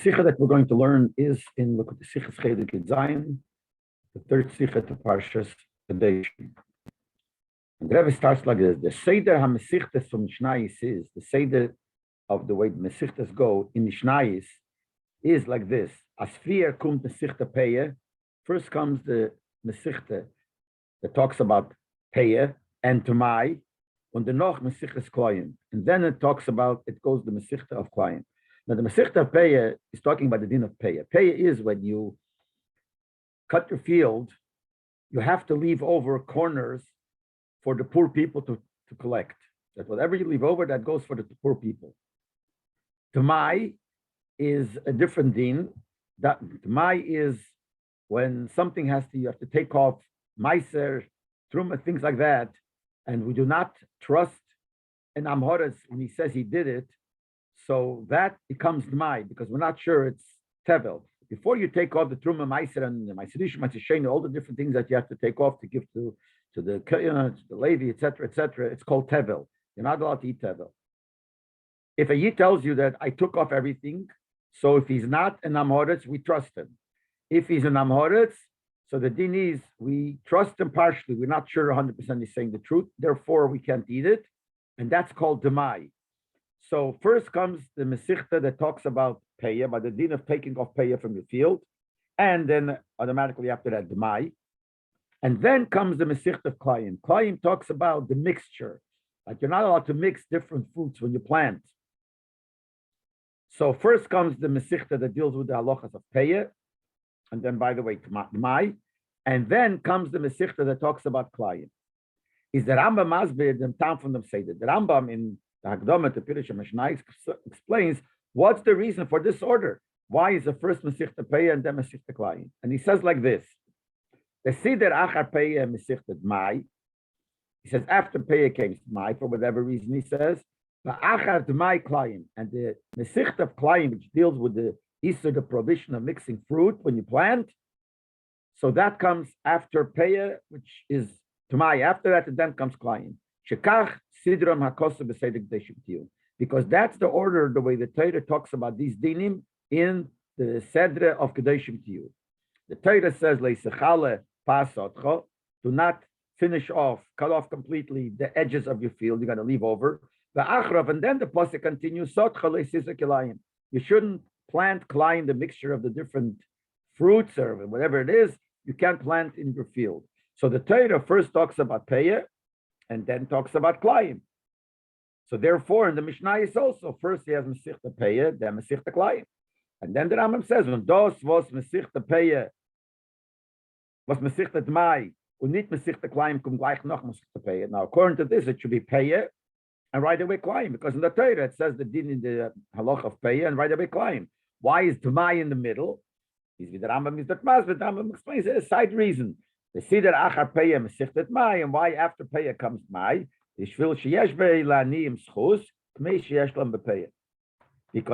Sikha that we're going to learn is in look at the Sikha Chelik Zayin, the third Sikha to Parshas Kedoshim. And the Rebbe starts like this: the Seder HaMesichtes from Mishnayis is the Seder of the way the Mesichtes go in Mishnayis is like this: Asfir kum Mesichte Peye. First comes the Mesichte that talks about Peye and Tumai, and the Noch Mesichtes Kloyim, and then it talks about it goes the Mesichte of Kloyim. Now, the Masechta of Peya is talking about the din of Peya. Peya is when you cut your field, you have to leave over corners for the poor people to collect. That whatever you leave over, that goes for the poor people. Tamai is a different din. That Tamai is when something you have to take off meiser, truma, things like that, and we do not trust an Amhoretz when he says he did it. So that becomes Tmai because we're not sure it's Tevel. Before you take off the Truma Meiser and the Meiserishim, Meiser all the different things that you have to take off to give to the Levi, etc., it's called Tevel. You're not allowed to eat Tevel. If a Yid tells you that I took off everything, so if he's not an Amhoretz, we trust him. If he's an Amhoretz, so the din is we trust him partially. We're not sure 100% he's saying the truth. Therefore, we can't eat it. And that's called Demai. So first comes the Mesichta that talks about Peya, by the din of taking off Peya from your field, and then automatically after that, Demai. And then comes the Mesichta of Klayim. Klayim talks about the mixture. Like you're not allowed to mix different fruits when you plant. So first comes the Mesichta that deals with the halachas of Peya, and then, by the way, Demai. And then comes the Mesichta that talks about Klayim. Is the Rambam Masbir, the town from them say that the Rambam in the Hagdama to Pirush Mishnah explains what's the reason for this order. Why is the first Mesichta Peya and then Mesichta Klayim? And he says like this: the Seder Achar Peya Mesichta Mai. He says after Peya came Mai for whatever reason. He says the Achar Mai Klayim, and the Mesichta of Klayim, which deals with the Easter, the prohibition of mixing fruit when you plant. So that comes after Peya, which is Mai. After that, and then comes Klayim. Shekach Sidram HaKosa B'Seder Kedoshim Tiyu, because that's the order, the way the Torah talks about these dinim in the Sedra of Kedoshim Tiyu. The Torah says, Leisechale Pasotcho, do not finish off, cut off completely the edges of your field, you're going to leave over. The Achrav, and then the Pasuk continues, Sotcho Leisisa Kilayim. You shouldn't plant Kilayim, the mixture of the different fruits or whatever it is, you can't plant in your field. So the Torah first talks about Peya, and then talks about Klayim. So therefore, in the Mishnah is also, first he has Mesichta Peya, then Mesichta Klayim. And then the Rambam says, when dos was Mesichta Peya, was Mesichta Dmai, und nicht Mesichta Klayim, kum gleich noch Mesichta Peya. Now, according to this, it should be Peya, and right away Klayim, because in the Torah, it says the din in the halach of Peya, and right away Klayim. Why is Dmai in the middle? He's with the Rambam, is that Mas, but the Rambam explains a side reason. The Seder Achar Peya Mesichtet Mai, and why after Peya comes Mai? Because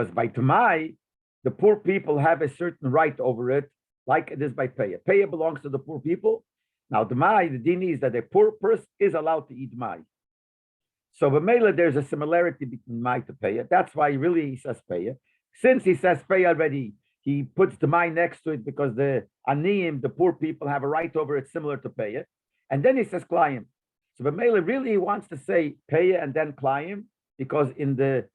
by Tamai, the poor people have a certain right over it, like it is by Peya. Peya belongs to the poor people. Now, Tamai, the din is that a poor person is allowed to eat Mai. So, B'meila, there's a similarity between Mai to Peya. That's why really he says Peya. Since he says Peya already, he puts the Mai next to it because the Aniyim, the poor people, have a right over it similar to Peya. And then he says Klayim. So B'meila really wants to say Peya and then Klayim, because in the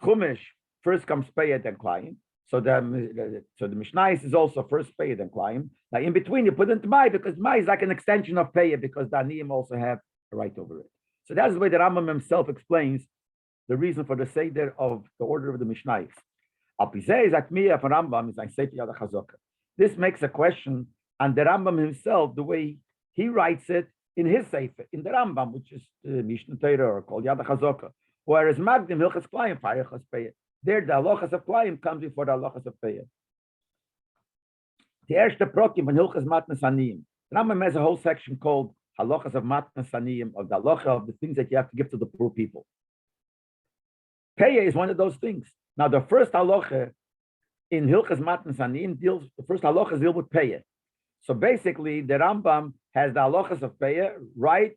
Chumash, first comes Peya, then Klayim. So the Mishnah is also first Peya, then Klayim. Now in between you put into Mai, because Mai is like an extension of Peya, because the Aniyim also have a right over it. So that's the way the Rambam himself explains the reason for the Seder of the order of the Mishnah. This makes a question on the Rambam himself, the way he writes it in his Sefer, in the Rambam, which is the Mishnah Torah or called Yad HaChazaka. Whereas Magdim Hilchas Klayim Fayachas Peya, there the halachas of Klayim comes before the halachas of Peya. The Erste Prokim von Hilchas Matnas Aniyim. The Rambam has a whole section called halachas of Matnas Aniyim, of the halacha of the things that you have to give to the poor people. Peya is one of those things. Now, the first halacha in Hilchas Matnas Aniyim the first halachas deal with Peya. So basically, the Rambam has the halachas of Peya right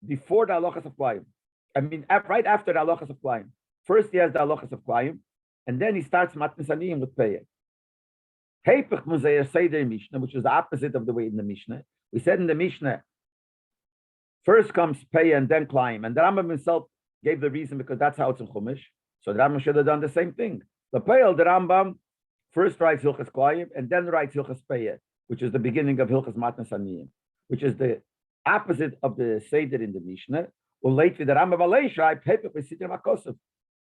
before the halachas of Klayim. I mean, right after the halachas of Klayim. First, he has the halachas of Klayim, and then he starts Matnas Aniyim with Peyah. Heipach Muzeir Seder Mishnah, which is the opposite of the way in the Mishnah. We said in the Mishnah, first comes Peyah and then Climb, and the Rambam himself gave the reason because that's how it's in Chumash. So the Rambam should have done the same thing. The Peyah, the Rambam first writes Hilchas Climb and then writes Hilchas Peyah, which is the beginning of Hilchas Matnas Aniyim, which is the opposite of the Seder in the Mishnah.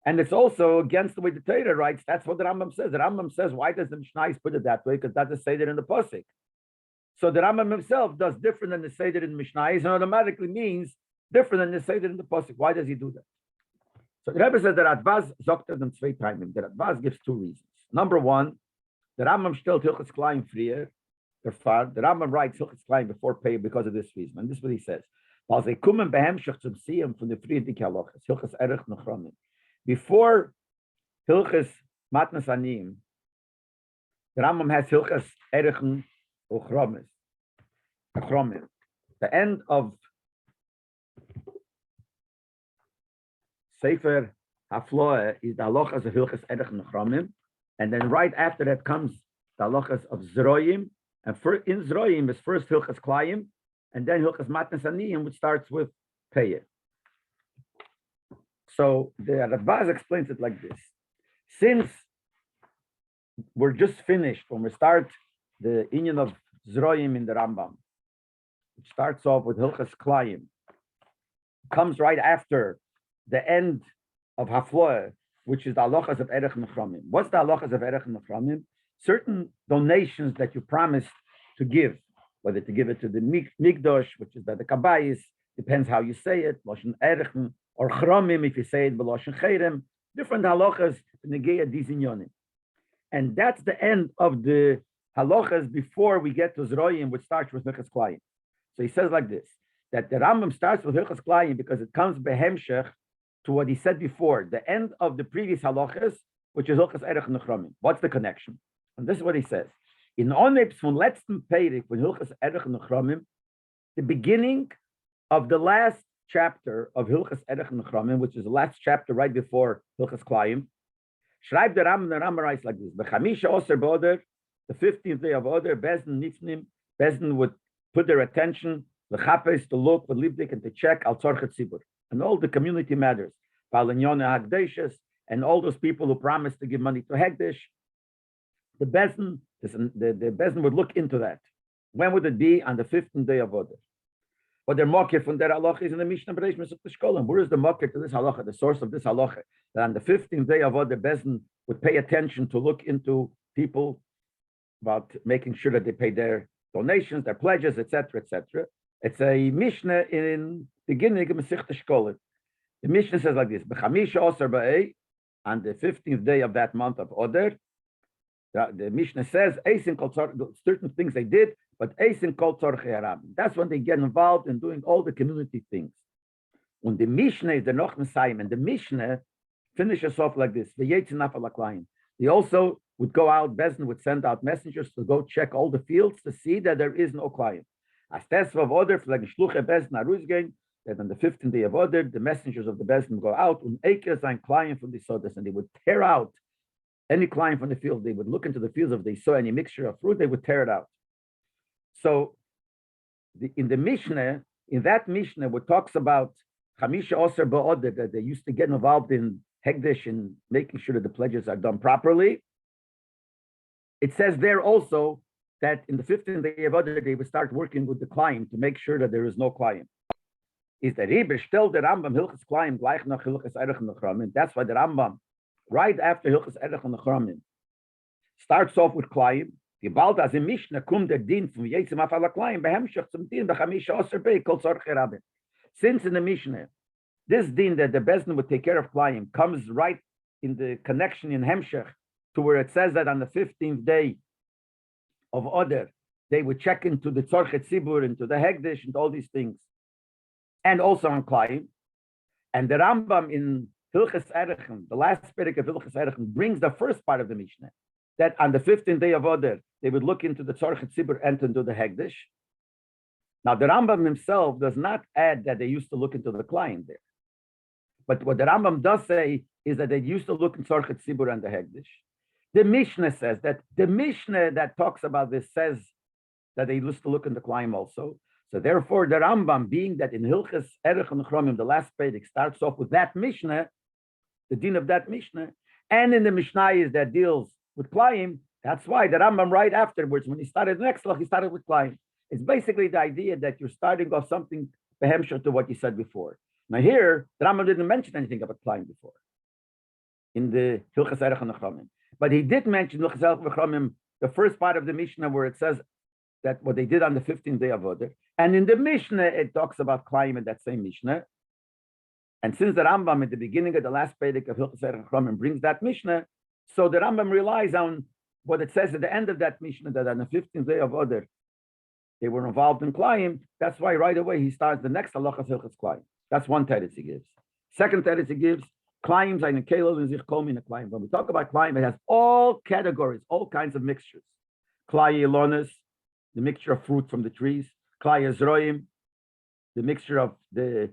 And it's also against the way the Torah writes. That's what the Rambam says. The Rambam says, why does the Mishnah put it that way? Because that's the Seder in the Pasuk. So the Rambam himself does different than the Seder in the Mishnah, and automatically means different than the Seder in the Pasuk. Why does he do that? So the Rebbe says that Advaz Zokter them zwei Timing. The Advaz gives two reasons. Number one, the Rambam stellt Hilchas Klein freer. The Rambam writes Hilchas Klein before Pei because of this reason. And this is what he says. Before Hilchas Matnas Aniyim, the Rambam has Hilchas Erechen Uchromis. The end of Sefer Hafloah is the halachas of Hilchas Erechen Uchromim, and then right after that comes the halachas of Zroyim, and in Zroyim is first Hilchas Klayim, and then Hilchas Matnas Aniyim, which starts with Peyah. So the Rabbi explains it like this. Since we're just finished, when we start the inyan of Zroyim in the Rambam, which starts off with Hilchas Klayim, comes right after the end of Hafloah, which is the halachas of Erech Nechramim. What's the halachas of Erech Nechramim? Certain donations that you promised to give, whether to give it to the Mikdosh, which is by the Kabbayis, depends how you say it, Loshen Erechen, or Chramim, if you say it, Loshen Cherem, different halachas, Negea Dizinyonim. And that's the end of the halachas before we get to Zroyim, which starts with Hilchas Klayim. So he says like this, that the Rambam starts with Hilchas Klayim because it comes behemshech to what he said before, the end of the previous halachas, which is Hilchas Erech Nechramim. What's the connection? And this is what he says. In Onebs von letzten Perik, when Hilchas Erech Nechramim, the beginning of the last chapter of Hilchas Erech Nechramim, which is the last chapter right before Hilchas Klayim, schreibt the Rambam writes like this, B'chamisha Oser B'Oder, the 15th day of Oder, Bezdin Nifnim, Bezdin would put their attention, l'chapes, to look, with libdik, and to check, al tzorchet tzibur, and all the community matters, Ba'alinyona Hagdeshes, and all those people who promised to give money to Hagdesh, the Bezdin, the Bezdin would look into that. When would it be? On the 15th day of Oder. But their market from their halacha is in the Mishnah Bereshit of the Shkolim. Where is the market to this halacha, the source of this halacha? That on the 15th day of Oder, Bezdin would pay attention to look into people about making sure that they pay their donations, their pledges, etc., etc. It's a Mishnah in the beginning of Masechta Shkolim. The Mishnah says like this: B'chamisha Oser Ba'ei, on the 15th day of that month of Oder, the Mishnah says certain things they did, but Eisin Kol Tzorchei Haram. That's when they get involved in doing all the community things. When the Mishnah is the Noch Mesayim, and the Mishnah finishes off like this: They also would go out, Bezdin would send out messengers to go check all the fields to see that there is no client. As Tesva of Oder, that on the 15th day of Oder, the messengers of the Bezdin go out, and client from the Sodas, and they would tear out any client from the field. They would look into the fields. If they saw any mixture of fruit, they would tear it out. So in the Mishnah, in that Mishnah, what talks about Chamisha Oser Ba'Oder, that they used to get involved in Hegdesh and making sure that the pledges are done properly, it says there also that in the 15th day of Oder, they would start working with the client to make sure that there is no client. Is the Rebbe still the Rambam Hilchas Client gleich nach Hilchas Erech Nechramim? That's why the Rambam, right after Hilchas Erech Nechramim, starts off with client. Die bald as im Mishnah kommt der Din von Yetzim auf aller Klein, behemshach zum Din, bechamisha Oser Bey, kol tzorchei Rabbi. Since in the Mishnah, this Din that the Bezdin would take care of client comes right in the connection in Hemshech to where it says that on the 15th day of Oder, they would check into the tzorchei tzibur, into the Hegdesh, and all these things, and also on client. And the Rambam in Hilchas Erechem, the last period of Hilchas Erechem, brings the first part of the Mishnah, that on the 15th day of Oder, they would look into the tzorchet tzibur and into the Hegdesh. Now, the Rambam himself does not add that they used to look into the client there. But what the Rambam does say is that they used to look in Tzorchet Tzibur and the Hegdish. The Mishnah says that the Mishnah that talks about this says that they used to look in the Klaim also. So therefore, the Rambam, being that in Hilchas Erech and Chromim, the last Pedic starts off with that Mishnah, the din of that Mishnah, and in the Mishnah that deals with Klaim, that's why the Rambam right afterwards, when he started the next Lach, he started with Klaim. It's basically the idea that you're starting off something behemshach to what you said before. Now here, the Rambam didn't mention anything about Klaim before in the Hilchas Erech and Chromim. But he did mention Hilchas Erech and Chromim, the first part of the Mishnah where it says that what they did on the 15th day of Odeh. And in the Mishnah, it talks about Klaim in that same Mishnah. And since the Rambam at the beginning of the last Pedic of Hilchas Erech and Chromim brings that Mishnah, so the Rambam relies on what it says at the end of that Mishnah, that on the 15th day of Odeh, they were involved in Klaim. That's why right away he starts the next halacha of Hilchas Klaim. That's one teretz he gives. Second teretz he gives, Klaim zayin kelel and zich kol min Klaim. When we talk about Klaim, it has all categories, all kinds of mixtures. Klai elonis, the mixture of fruit from the trees. Klai zroim, the mixture of the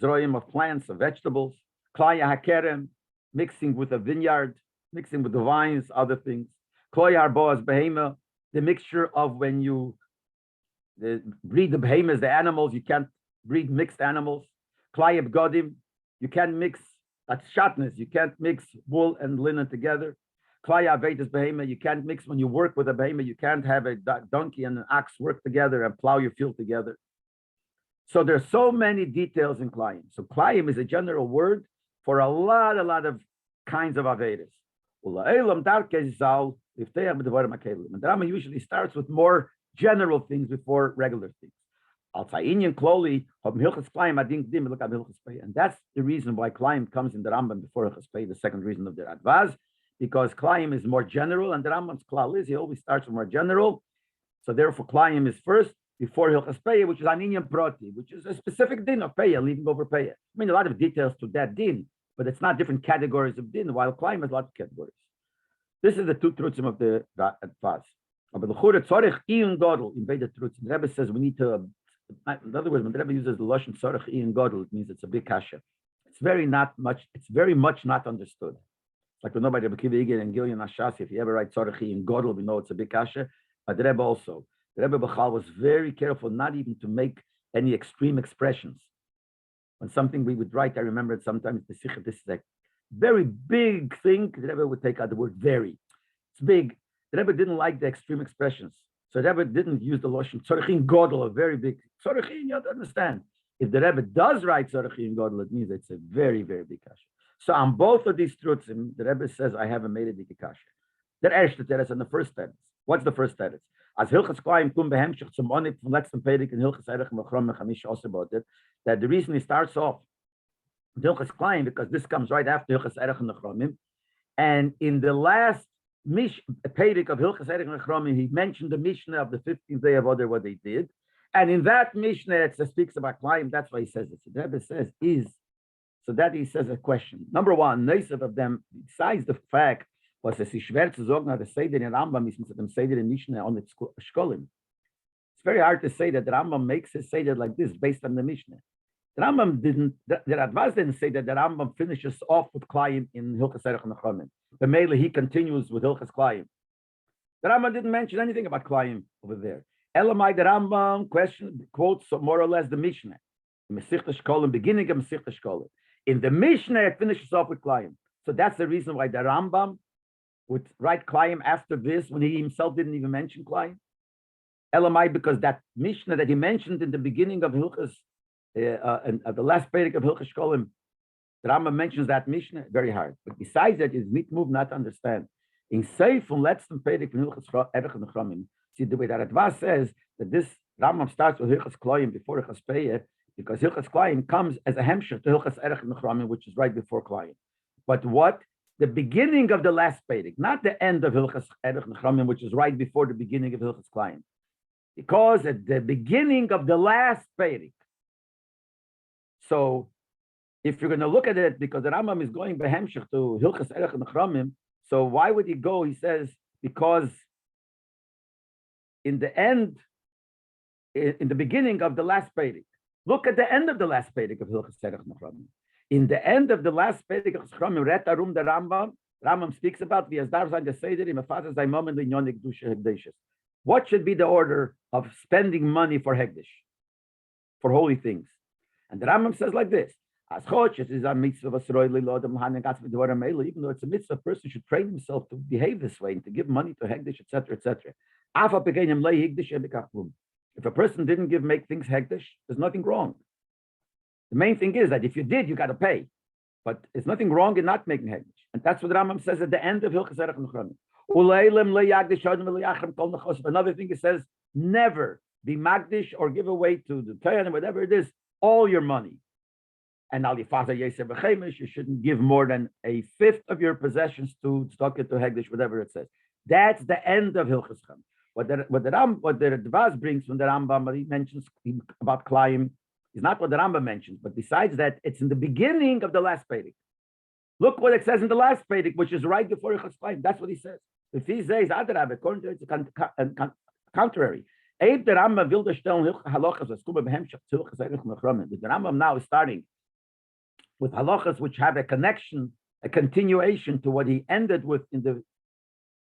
zroim of plants, of vegetables. Klai hakerem, mixing with a vineyard, mixing with the vines, other things. Klai harboas behema, the mixture of when you breed the behemoths, the animals, you can't breed mixed animals. Klai godim, you can't mix, that's shatnez, you can't mix wool and linen together. Klai avetis behema, you can't mix when you work with a behemoth, you can't have a donkey and an ox work together and plow your field together. So there's so many details in Klayim. So Klayim is a general word for a lot of kinds of avedas. And the Rama usually starts with more general things before regular things. And that's the reason why Klayim comes in the Rambam before Hilchas Pei, the second reason of the Radvaz, because Klayim is more general, and the Rambam's klal is he always starts with more general. So therefore, Klayim is first before Hilchas Pei, which is an inyan proti, which is a specific din of Pei, leaving over Pei. I mean, a lot of details to that din, but it's not different categories of din, while Klayim has lots of categories. This is the two truths of the Radvaz. But the Chure Tzorich Ian Godel in Veda Truth. The Rebbe says we need to, in other words, when the Rebbe uses the Lashon Tzorich Ian Godel, it means it's a big kasha. It's very much not understood. Like when nobody Rebbe Kiva and Gillian Ashasi, if you ever write Tzorich Ian Godel, we know it's a big kasha. But the Rebbe also. The Rebbe Bechal was very careful not even to make any extreme expressions. When something we would write, I remember it sometimes the Sikha, this is a very big thing, the Rebbe would take out the word very. It's big. The Rebbe didn't like the extreme expressions. So the Rebbe didn't use the Lashon Tzorichin Godel, a very big Tzorichin, you have to understand. If the Rebbe does write Tzorichin Godel, it means it's a very, very big kasha. So on both of these truths, the Rebbe says, I haven't made a big kasha. The erste teretz and the first teretz. What's the first teretz? As Hilchas Klayim kum behemshich zum Onip from letzten Pedic and Hilchas Erech Mechrom Mechamish also about it, that the reason he starts off with Hilchas Klayim, because this comes right after Hilchas Erech and Mechromim, and in the last Pedic of Hilchas Erech and Mechromim, he mentioned the Mishnah of the 15th day of Odeh, what they did, and in that Mishnah it speaks about Klayim. That's why he says it. So the Rebbe says so that he says a question. Number one, Neisef of them, besides the fact was es ist schwer zu sagen, dass Seder in Rambam ist mit dem Seder in Mishnah on its Shkolim. It's very hard to say that the Rambam makes a Seder like this based on the Mishnah. The Rambam didn't, the Radvaz didn't say that the Rambam finishes off with Klayim in Hilchas Erech Nechomim. The Mele, he continues with Hilchas Klayim. The Rambam didn't mention anything about Klayim over there. Elamai, the Rambam quotes more or less the Mishnah. In Mesichta Shkolim, beginning of Mesichta Shkolim. In the Mishnah, it finishes off with Klayim. So that's the reason why the Rambam would write Klayim after this, when he himself didn't even mention Klayim. Elamai, because that Mishnah that he mentioned in the beginning of Hilchas, and the last Pedic of Hilchas Shkolim, the Rambam mentions that Mishnah, very hard. But besides that, it's not move not to understand. In Seif from letzten Pedic from Hilchas Erech Nechomim, see the way that Radvaz says that this Rambam starts with Hilchas Klayim before Hilchas Peyeh, because Hilchas Klayim comes as a hemshech to Hilchas Erech Nechomim, which is right before Klayim. But what? The beginning of the last Pedic, not the end of Hilchas Erech Nechomim, which is right before the beginning of Hilchas Klayim. Because at the beginning of the last Pedic, so if you're going to look at it, because the Rambam is going behemshech to Hilchas Erech Nechomim, so why would he go? He says, because in the end, in the beginning of the last Pedic, look at the end of the last Pedic of Hilchas Erech Nechomim. In the end of the last Perek of Chachamim, Ret Arum the Rambam speaks about the Asdar Zayin the Seder in Mefatas Zaymom in Yonik Dusha Hegdeshes. What should be the order of spending money for Hegdesh, for holy things? And the Rambam says like this: As Choches is a mitzvah v'sroili lodem hanegatz v'dvarim eila. Even though it's a mitzvah, a person should train himself to behave this way and to give money to Hegdesh, etc., etc. If a person didn't make things Hegdesh, there's nothing wrong. The main thing is that if you did, you got to pay. But there's nothing wrong in not making Hegdesh. And that's what the Rambam says at the end of Hilchos Erech Nechramim. Another thing it says, never be magdish or give away to the Tayan, whatever it is, all your money. And you shouldn't give more than a fifth of your possessions to Tzedakah, to Hegdesh, whatever it says. That's the end of Hilchos Chum. What the Dvaz brings from the Rambam, he mentions about Klayim, is not what the Rambam mentions, but besides that, it's in the beginning of the last Perek. Look what it says in the last Perek, which is right before Hilchos Klayim. That's what he says. If he says Adarab, according to it, it's contrary. The Rambam now is starting with halachas which have a connection, a continuation to what he ended with in the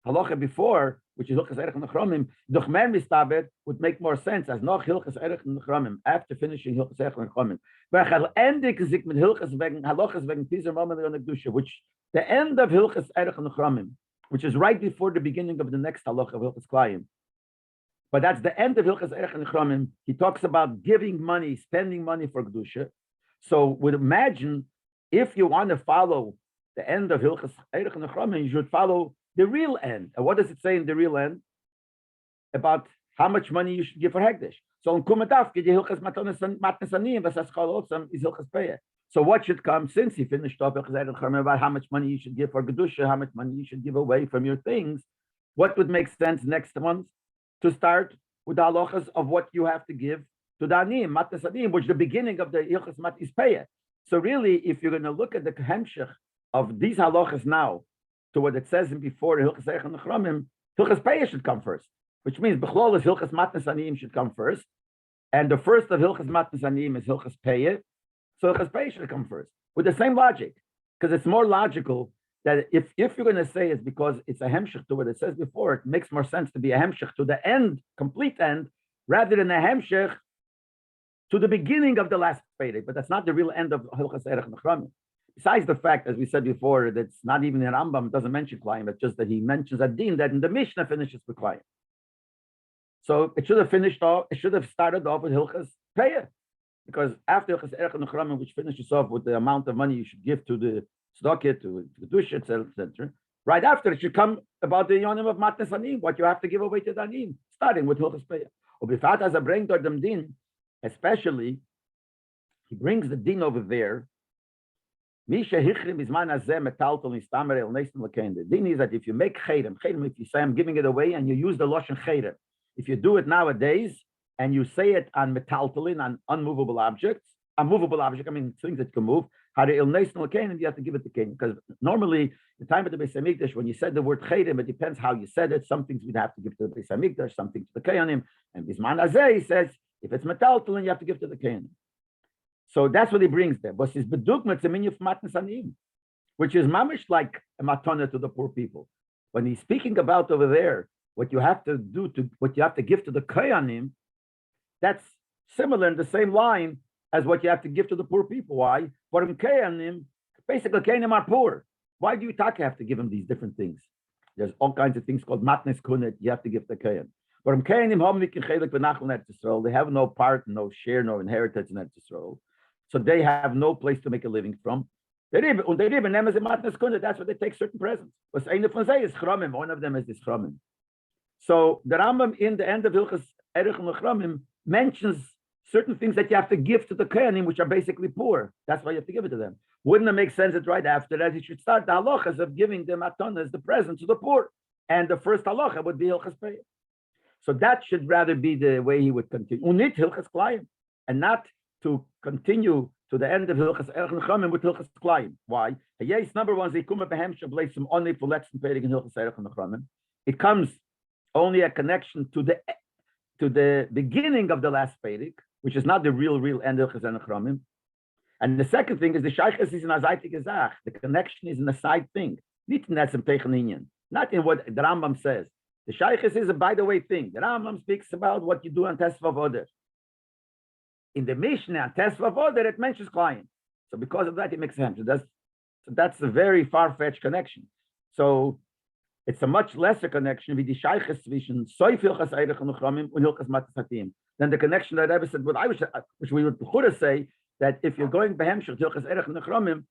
halacha before, which is Hilchos Erech Nechramim. Duchmer Mistaber would make more sense as noch Hilchos Erech Nechramim after finishing Hilchos Erech Nechramim. Endig zik mit Hilchos wegen halachas wegen Pizer Mamad Yonah Kedusha, which the end of Hilchos Erech Nechramim, which is right before the beginning of the next halacha of Hilchos Klayim. But that's the end of Hilchos Erech Nechramim. He talks about giving money, spending money for Kedusha. So would imagine if you want to follow the end of Hilchos Erech Nechramim, you should follow the real end. And what does it say in the real end? About how much money you should give for Hegdesh. So in Kumataf, Hilchos Matnes Aniyim, Vasaschal Otzam is Hilchos Peyah. So what should come since he finished off Hilchos Erech Nechramim about how much money you should give for Kedusha, how much money you should give away from your things? What would make sense next month? To start with the halachas of what you have to give to the aniyim, matnas aniyim, which is the beginning of the Hilchos Matnis Peyah. So really, if you're going to look at the hemshech of these halachas now to what it says in before Hilchos Erech Nechramim, Hilchos Peyah should come first, which means Bechlol is Hilchos Matnas Aniyim should come first, and the first of Hilchos Matnas Aniyim is Hilchos Peyah, so Hilchos Peyah should come first with the same logic, because it's more logical that if you're going to say it's because it's a hemshech to what it says before, it makes more sense to be a hemshech to the end, complete end, rather than a hemshech to the beginning of the last Perek. But that's not the real end of Hilchos Erech Nechramim. Besides the fact, as we said before, that it's not even in Rambam, it doesn't mention Klayim, it's just that he mentions a din that in the Mishnah finishes with Klayim. So it should have finished off, it should have started off with Hilchos Peyah, because after Hilchos Erech Nechramim, which finishes off with the amount of money you should give to the Tzedakah, to Kedusha, etc. Right after it should come about the yonim of Matnes Aniyim, what you have to give away to the Aniyim, starting with Hilchos Peyah. Ubifat as a bring dort dem din, especially, he brings the din over there. Misha hichrim izman azeh metaltel nistamer el neistim lekein. The din is that if you make chayrim, if you say I'm giving it away and you use the lashon chayrim, if you do it nowadays and you say it on metaltelin, on unmovable objects, I mean things that can move. You have to give it to king, because normally the time of the Beis Hamikdash, when you said the word chayrim, it depends how you said it. Some things we'd have to give to the Beis Hamikdash, some things to the Kayanim, and Bisman Azeh, he says if it's metaltalin, you have to give to the Kayanim. So that's what he brings there. But his bedugma tzeminyuf matnas aniyim, which is mamish like a matana to the poor people. When he's speaking about over there, what you have to do to what you have to give to the Kayanim, that's similar in the same line as what you have to give to the poor people. Why? For Kayanim, basically Kayanim are poor. Why do you have to give them these different things? There's all kinds of things called matnes kunet you have to give the Kayan. For Kayanim, they have no part, no share, no inheritance in Eretz Yisrael. So they have no place to make a living from. That's what they take certain presents. One of them is this chramim. So the Rambam in the end of Hilchos Erech Nechramim mentions certain things that you have to give to the Kohanim, which are basically poor. That's why you have to give it to them. Wouldn't it make sense that right after that, you should start the halachas of giving the matanas, the presents to the poor? And the first halacha would be Hilchos Peyah. So that should rather be the way he would continue. Unit Hilchos Klayim, and not to continue to the end of Hilchos Erech Nechramim with Hilchos Klayim. Why? Yes, number one, it comes only a connection to the beginning of the last Perek, which is not the real end of Hilchos Erech Nechramim. And the second thing is the shaykhs is in a zeitige Sach. The connection is in a side thing. Not in that not in what the Rambam says. The shaykhs is a by the way thing. The Rambam speaks about what you do on Tesvav Oder. In the Mishnah, on Tesvav Oder, it mentions client. So because of that, it makes sense. So that's a very far-fetched connection. So it's a much lesser connection with the shaykhs zwischen Soif Hilchas Eirech and Uchramim and Hilchas Matas Hatim than the connection that Rebbe said, which we would say that if you're going Behemshech Hilchas Eirech and Uchramim,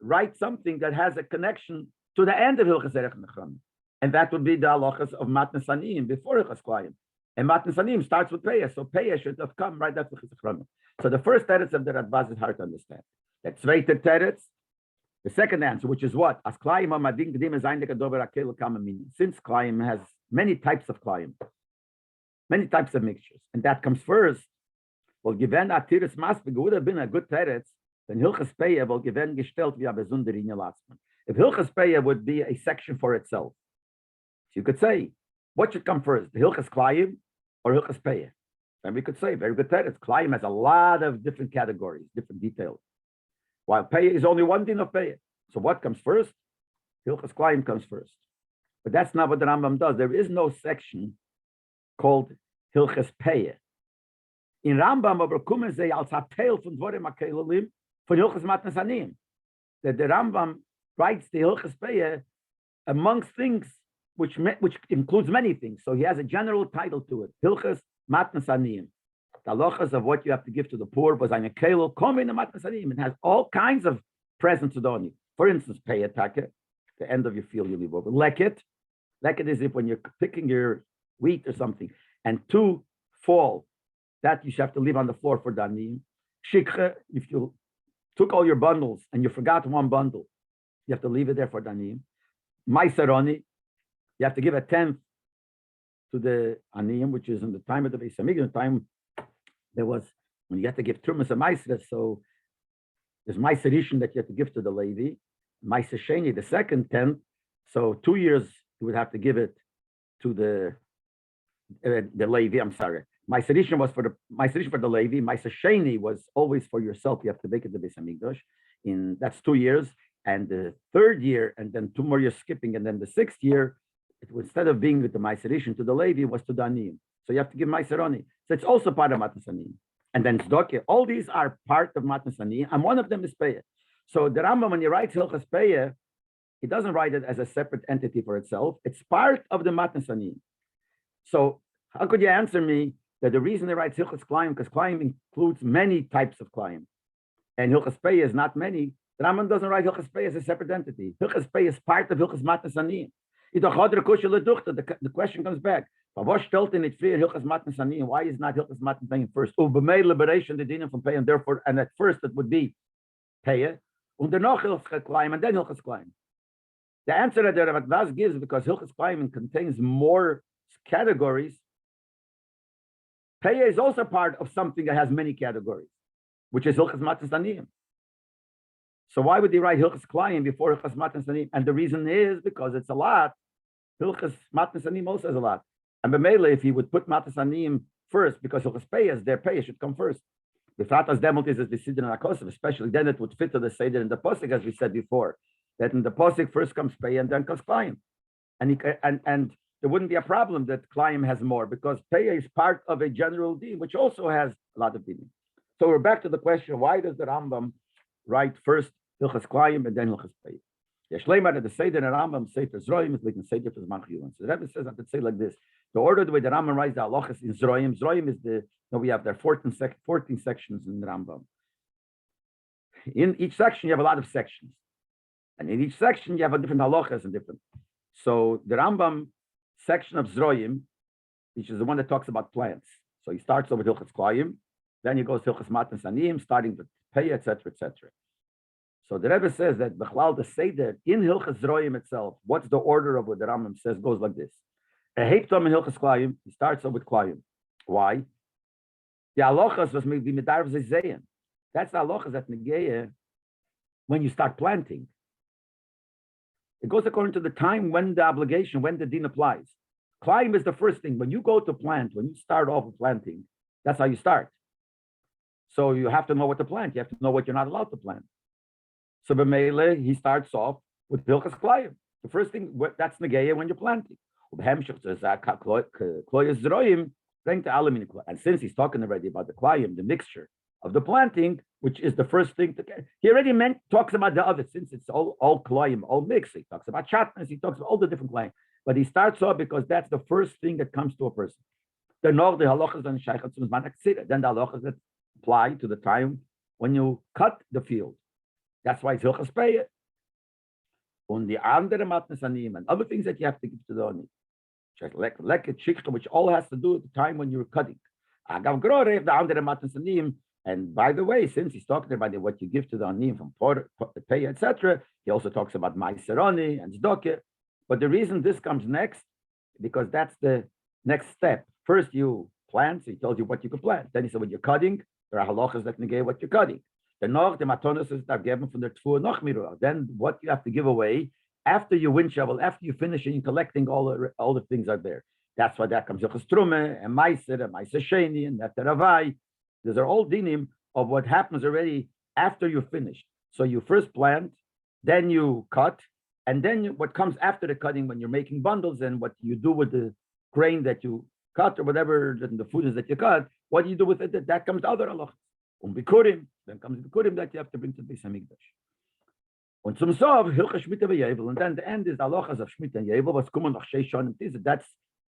write something that has a connection to the end of Hilchas Eirech and Uchramim. And that would be the halachas of Matnas Aniyim before Hilchas Klayim. And Matnas Aniyim starts with Peyah, so Peyah should have come right after Hilchas Uchramim. So the first teretz of the Radbaz is hard to understand. That zweite teretz, the second answer, which is what? As Klayim Hamadin Gedim is ein Dober Akel Kama Minim. Since Klayim has many types of Klayim, many types of mixtures, and that comes first. Well, given Atiris Masbeg would have been a good teretz, then Hilchas Peyah will given gestellt via besonder in Latzman. If Hilchas Peyah would be a section for itself, so you could say, what should come first, the Hilchas Klayim or Hilchas Peyah? And we could say, very good teretz. Klayim has a lot of different categories, different details, while Peyah is only one din of Peyah. So what comes first? Hilchas Klayim comes first. But that's not what the Rambam does. There is no section called Hilchas Peyah. In Rambam, aber kommen sie als Appell von Dvorim HaKeilim von Hilchas Matnas Aniyim. That the Rambam writes the Hilchas Peyah amongst things which includes many things. So he has a general title to it, Hilchas Matnas Aniyim. The halachas of what you have to give to the poor was eine Keilo, come in the Matnas Aniyim. It has all kinds of presents to the oni. For instance, Peyah Taka, the end of your field you leave over. Leket is if when you're picking your wheat or something, and two fall, that you should have to leave on the floor for Danim. Shikha, if you took all your bundles and you forgot one bundle, you have to leave it there for Danim. Maiseroni, you have to give a tenth to the Aniyim, which is in the time of the Beis Hamikdash. Time there was when you have to give Trumas and Maiser, so there's Maiserishin that you have to give to the Levi, Maiser Sheni, the second tenth. So 2 years you would have to give it to the Levi. I'm sorry. Maiserishin was for the Levi. Maiser Sheni was always for yourself. You have to make it the Beis Hamikdash. That's 2 years, and the third year, and then 2 more years skipping, and then the 6th year, it was, instead of being with the Maiserishin to the Levi, was to the Aniyim. So you have to give Maiseroni. So it's also part of Matnas Aniyim. And then Tzedakah. All these are part of Matnas Aniyim, and one of them is Peyah. So the Rambam, when he writes Hilchas Peyah, he doesn't write it as a separate entity for itself. It's part of the Matnas Aniyim. So how could you answer me that the reason he writes Hilchas Klayim, because Klayim includes many types of Klayim, and Hilchas Peyah is not many. The Rambam doesn't write Hilchas Peyah as a separate entity. Hilchas Peyah is part of Hilchas Matnas Aniyim. The question comes back. Why is not Hilchas Matnas Aniyim first? Made liberation the dinim from Peyah, and therefore, and at first it would be Peyah, and then Hilchas Klayim. The answer that the Radbaz gives is because Hilchas Klayim contains more categories. Peyah is also part of something that has many categories, which is Hilchas Matnas Aniyim. So why would he write Hilchas Klayim before Hilchas Matnas Aniyim? And the reason is because it's a lot. Hilchas Matnas Aniyim also has a lot. And B'meila, if he would put Matnas Aniyim first, because Hilchas Peyah is their Peyah should come first. B'fratas demot is as the Siddur and Akosov, especially then it would fit to the Seder in the Posik, as we said before, that in the Posik first comes Peyah and then comes Klayim. And there wouldn't be a problem that Klayim has more, because Peyah is part of a general din, which also has a lot of din. So we're back to the question, why does the Rambam write first Hilchas Klayim and then Hilchas Peyah? Yeshleimar that the Seder and Rambam Sefer Zroim is like the Seder for Zman Chiyuvim. So the Rebbe says, I could say like this: the order, the way the Rambam writes the halachas in Zroim. Zroim is we have there 14 sections in the Rambam. In each section, you have a lot of sections, and in each section, you have a different halachas and different. So the Rambam section of Zroim, which is the one that talks about plants. So he starts over Hilchas Klayim, then he goes to Hilchas Matnas Aniyim, starting with Peyah, etc., etc. So the Rebbe says that Bechlal the Seder in Hilchas Zroim itself, what's the order of what the Rambam says, goes like this. A Heiptom in Hilchas Klayim, he starts over with Klayim. Why? The halachas was maybe Medarv Zezeyan. That's the halachas that Negeya when you start planting. It goes according to the time when the obligation, when the din applies. Klayim is the first thing. When you go to plant, when you start off with planting, that's how you start. So you have to know what to plant. You have to know what you're not allowed to plant. So b'meile, he starts off with Hilchas Klayim. The first thing, that's Negeya when you're planting. And since he's talking already about the Klayim, the mixture of the planting, which is the first thing he already talks about the other, since it's all Klayim, all mixed. He talks about chatnas, he talks about all the different Klayim. But he starts off because that's the first thing that comes to a person. Then the halachas and shaychat zum zman haksira. Then the halachas that apply to the time when you cut the field. That's why it's hilchas payah. On the andere matnas anim and other things that you have to give to the oni, which all has to do with the time when you're cutting. And by the way, since he's talking about what you give to the anim from payah, etc., he also talks about ma'aseroni and tzedakah. But the reason this comes next, because that's the next step. First, you plant, so he tells you what you can plant. Then he said, when you're cutting, there are halachas that negate what you're cutting. The matonos is given from the tfu noch miru. Then what you have to give away after you wind shovel, after you finish and you're collecting all the things are there. That's why that comes yochas trume and meiser sheni and nefter avai. These are all dinim of what happens already after you finish. So you first plant, then you cut, and then what comes after the cutting when you're making bundles and what you do with the grain that you cut or whatever the food is that you cut, what do you do with it? That comes to other halachas. Bikurim, then comes bikurim that you have to bring to the Beis Hamikdash. Und zum Sov, Hilchas Shmita v'Yevel, and then the end is halachas of Shmita and Yevel, was kommen noch 6 Shonim. That's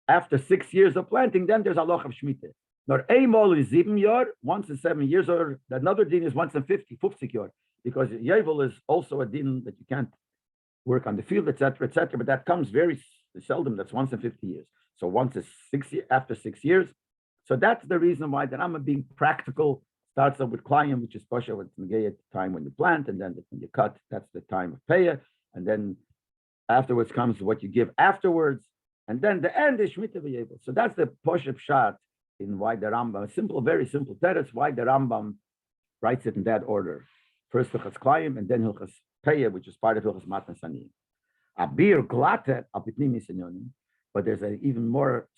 after 6 years of planting, then there's halach of Shmita. Nor einmal in 7 years, once in 7 years, or another din is once in 50 years, because Yevel is also a din that you can't work on the field, etc., but that comes very seldom. That's once in 50 years. So once is 6 years, after 6 years. So that's the reason why that I'm being practical. Starts off with Klayim, which is Pasha, with Negei at the time when you plant, and then when you cut, that's the time of Payah, and then afterwards comes what you give afterwards, and then the end is Shemitah v'Yevel. So that's the Pasha Pshat in why the Rambam, simple, very simple teretz, why the Rambam writes it in that order. First Hilchas Klayim, and then Hilchas Payah, which is part of Hilchas Matan Sanim. Abir glater apitnimis inyonim, but there's an even more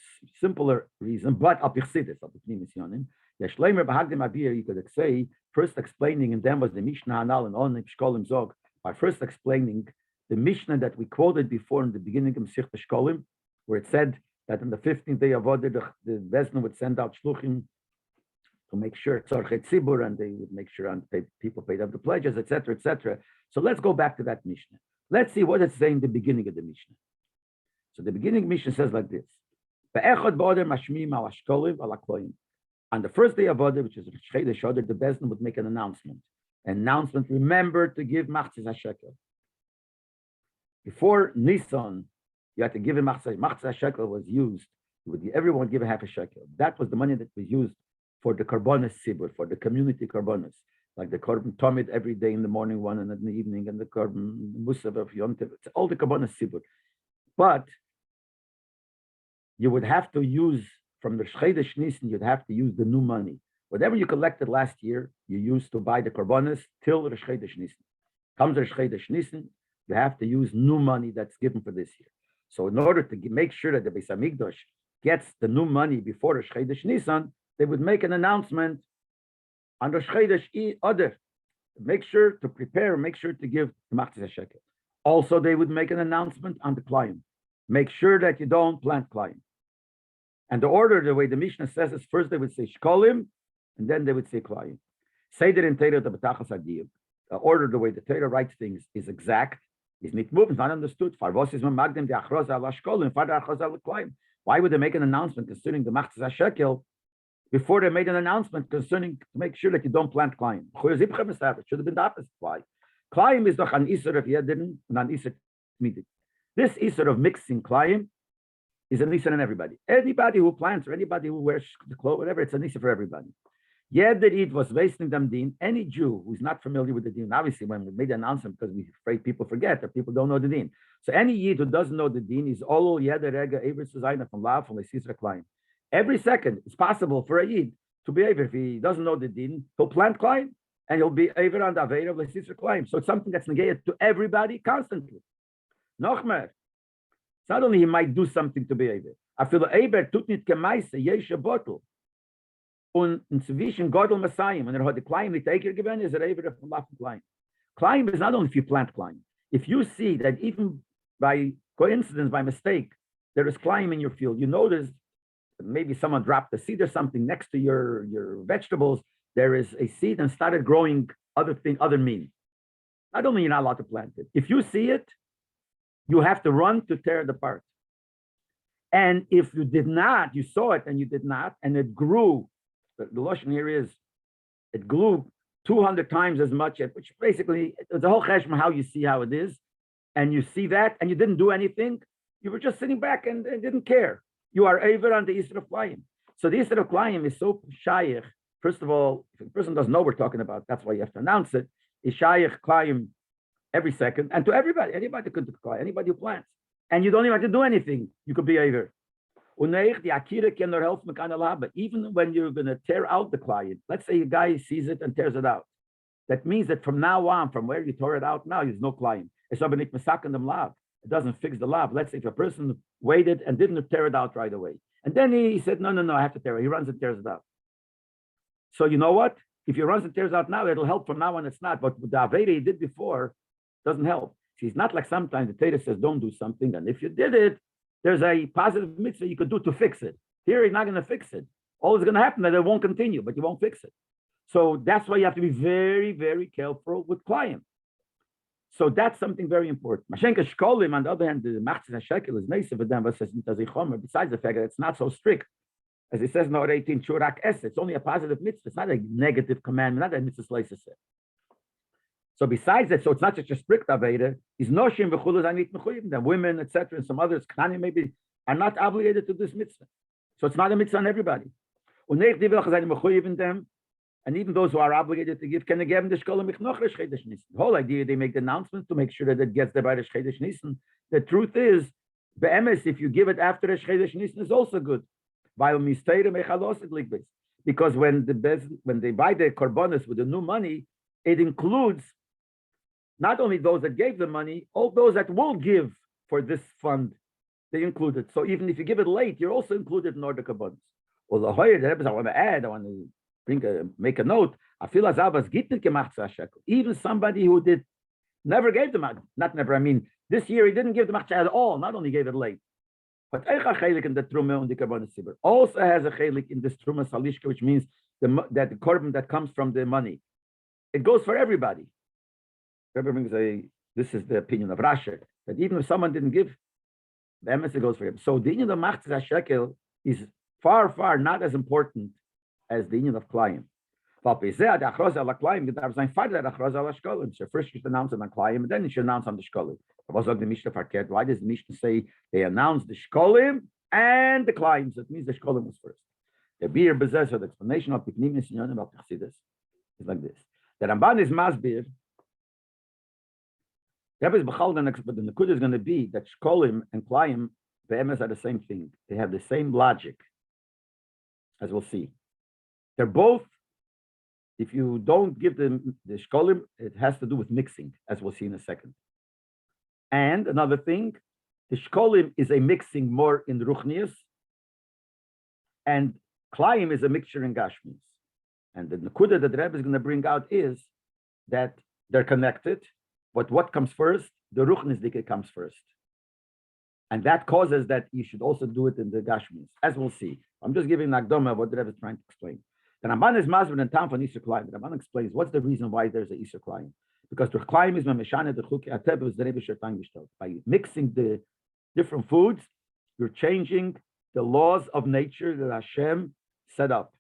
simpler reason, but apichsidis apitnimis inyonim. You could say, first explaining, and then was the Mishnah Hanal and on Shkolim Zog, by first explaining the Mishnah that we quoted before in the beginning of Masechta Shkolim, where it said that on the 15th day of Oded, the Bezdin would send out Shluchim to make sure Tzorchet Tzibur, and they would make sure people paid up the pledges, etc., etc. So let's go back to that Mishnah. Let's see what it's saying in the beginning of the Mishnah. So the beginning Mishnah says like this: on the first day of Oded, which is Chodesh Oded, the Bezdin would make an announcement. Remember to give Machzis HaShekel. Before Nisan, you had to give him Machzis. Machzis HaShekel was used. Everyone would give a half a shekel. That was the money that was used for the Karbonis Sibur, for the community Karbonis. Like the Korban Tomid every day in the morning one and in the evening, and the Korban Musav of Yom Tov. It's all the Karbonis Sibur. But you would have to use, from the Chodesh Nisan, you'd have to use the new money. Whatever you collected last year, you used to buy the Karbonis till the Chodesh Nisan. Comes the Chodesh Nisan, you have to use new money that's given for this year. So in order to make sure that the Beis Hamikdash gets the new money before the Chodesh Nisan, they would make an announcement on the Chodesh Adar. Make sure to prepare, make sure to give the Machzis HaShekel. Also, they would make an announcement on the Klayim. Make sure that you don't plant Klayim. And the order, the way the Mishnah says is, first they would say Shkolim, and then they would say Klayim. Seder in Torah the B'tachas Adiyah. The order, the way the Torah writes things, is exact, is not moved, not understood. Why would they make an announcement concerning the Machzis HaShekel before they made an announcement concerning to make sure that you don't plant Klayim? It should have been the opposite. Why? Klayim is doch an Isser of Yedin and an Isser Tmidik. This Isser of mixing Klayim is a Nissan on everybody. Anybody who plants or anybody who wears the clothes, whatever, it's a Nissan for everybody. Yeder was wasting them din. Any Jew who's not familiar with the din, obviously when we made the announcement because we're afraid people forget or people don't know the din. So any Yid who doesn't know the din is all Yeder Rega Ever Suzaina from Lav from Lesisra Klein. Every second it's possible for a Yid to be Ever. If he doesn't know the din, he'll plant Klein and he'll be Ever on the Aveir of Lesisra Klein. So it's something that's negated to everybody constantly. Nochmer. It's not only he might do something to be Eber. I feel Eber tut nit kemaise yeshe bottle. Und inzwischen Gott und Messiah, when had the climb, the taker given is a ever from laughing climb. Climb is not only if you plant climb. If you see that even by coincidence, by mistake, there is climb in your field, you notice maybe someone dropped a seed or something next to your vegetables, there is a seed and started growing other meaning. Not only you're not allowed to plant it. If you see it, you have to run to tear it apart. And if you did not, you saw it and you did not, and it grew, the Lashon here is, it grew 200 times as much, which basically, it's a whole cheshbon how you see how it is, and you see that, and you didn't do anything, you were just sitting back and didn't care. You are over on the Easter of Klayim. So the Easter of Klayim is so shayich. First of all, if a person doesn't know what we're talking about, that's why you have to announce it, is shayich Klayim every second, and to everybody, anybody could do Klayim, anybody who plants. And you don't even have to do anything, you could be over. Even when you're going to tear out the client, let's say a guy sees it and tears it out. That means that from now on, from where you tore it out now, there's no client. It doesn't fix the lab. Let's say if a person waited and didn't tear it out right away. And then he said, no, I have to tear it. He runs and tears it out. So you know what? If he runs and tears out now, it'll help from now on, it's not. But the Aveda he did before doesn't help. See, it's not like sometimes the Torah says don't do something. And if you did it, there's a positive mitzvah you could do to fix it. Here, he's not going to fix it. All that's going to happen is that it won't continue, but you won't fix it. So that's why you have to be very, very careful with client. So that's something very important. Mashenka Shkolim, on the other hand, the Machzis HaShekel is nice for them, besides the fact that it's not so strict. As it says in Or 18, Shurak Es, it's only a positive mitzvah. It's not a negative commandment, not a mitzvah slice. So besides that, so it's not such a strict Aveda, is Noshim v'chulus anit mechuyev. The women, etc., and some others, Knanim maybe, are not obligated to this mitzvah. So it's not a mitzvah on everybody. And even those who are obligated to give, can they give them the shkolim michnochresh chedesh nissen? The whole idea, they make the announcement to make sure that it gets there by the chedesh nissen. The truth is, be'emes, if you give it after the chedesh nissen, is also good. Because when they buy the korbanos with the new money, it includes not only those that gave the money, all those that will give for this fund, they include it. So even if you give it late, you're also included in order korbanos. Well, the I want to add, I want to make a note. Even somebody who never gave the money, not never, I mean, this year he didn't give the machzah at all, not only gave it late. But in the truma and the korban sibur also has a chelik in this truma salishka, which means that the korban that comes from the money, it goes for everybody. Rabbi brings this is the opinion of Rashi, that even if someone didn't give, the emes goes for him. So the union of machzah shekel is far, far not as important as the union of klayim. First you should announce it on klayim, and then you should announce on the shkolim. Why does the Mishnah say they announced the shkolim and the klayim? So it means the shkolim was first. The beer bezes, the explanation of Piknim and Sinyonim about Chassidus is like this. The Ramban is masbir. Rebbe's b'chal, but the Nakud is going to be that shkolim and klayim, the emes are the same thing. They have the same logic, as we'll see. They're both. If you don't give them the shkolim, it has to do with mixing, as we'll see in a second. And another thing, the shkolim is a mixing more in ruchnius, and klayim is a mixture in gashmis. And the nakuda that the Rebbe is going to bring out is that they're connected, but what comes first? The ruchnius dike comes first. And that causes that you should also do it in the gashmis, as we'll see. I'm just giving an akdoma of what the Rebbe is trying to explain. The Ramban is masber in town for Easter Klayim. The Ramban explains what's the reason why there's an Easter Klayim. Because the Klayim is memeshane the chuki ateb is the Rebbe Shertan gestalt. By mixing the different foods, you're changing the laws of nature that Hashem set up.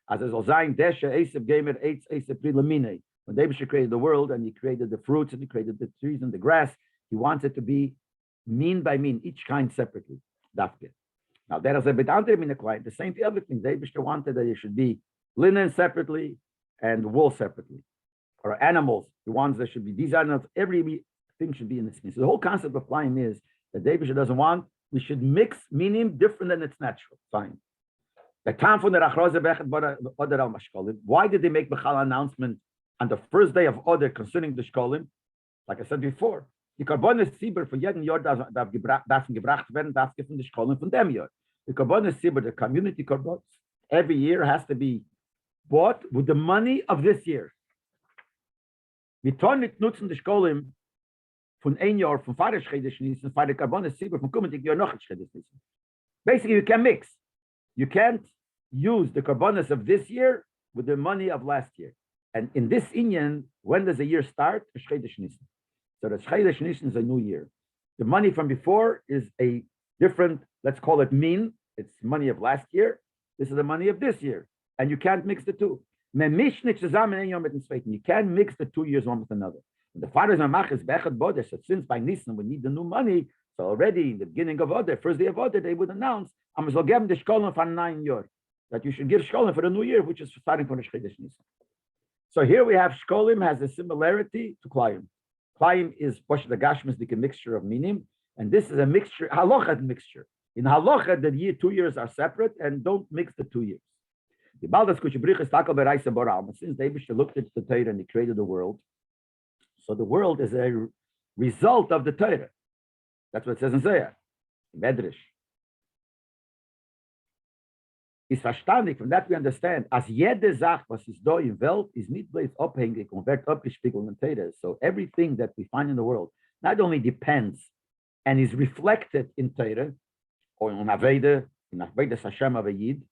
As is Ozayin Desha Esav Gamer Eitz Esav Prilamine. When David created the world and he created the fruits and he created the trees and the grass, he wants it to be mean by mean, each kind separately. Dafke. Now there is a bit under in the Klayim. The same the other thing. David wanted that it should be linen separately and wool separately, or animals. The ones that should be these animals, everything should be in this. So the whole concept of flying is that David doesn't want. We should mix meaning different than it's natural. Fine. The time for the why did they make Bechal announcement on the first day of Oder concerning the Shkolim? Like I said before, the Korbanos Sibur for jeden Jahr darf gebracht werden, darf von the Shkolim von dem Jahr. The Korbanos Sibur, the community Korbanos, every year has to be bought with the money of this year. Wir tun nicht nutzen die Schkolim von ein Jahr von Vater Schedeshnissen, Vater Karbonis Sibur von kommenden Jahr noch Schedeshnissen. Basically, you can mix. You can't use the Karbonis of this year with the money of last year. And in this Inyan, when does the year start? Schedeshnissen. So the Schedeshnissen is a new year. The money from before is a different, let's call it min. It's money of last year. This is the money of this year. And you can't mix the two. You can't mix the 2 years one with another. And the fathers is bechet boder. So since by Nisan we need the new money, so already in the beginning of Oder, first day of Oder, they would announce, I'm going to give the shkolim for 9 years. That you should give shkolim for the new year, which is starting from the Chodesh Nisan. So here we have shkolim has a similarity to klayim. Klayim is the gashmis, the mixture of minim, and this is a mixture, halachad mixture. In halachad, the 2 years are separate and don't mix the 2 years. The Baldas Kuchibrich is tackle bereise boram. Since David looked at the Torah and he created the world, so the world is a result of the Torah. That's what it says in Zohar, Medrash. Is verstandig, from that we understand, as jede Sach, was is da in Welt, is nicht bloß abhängig und wird abgespiegelt in Torah. So everything that we find in the world not only depends and is reflected in Torah, or in Aveda Hashem of a Yid,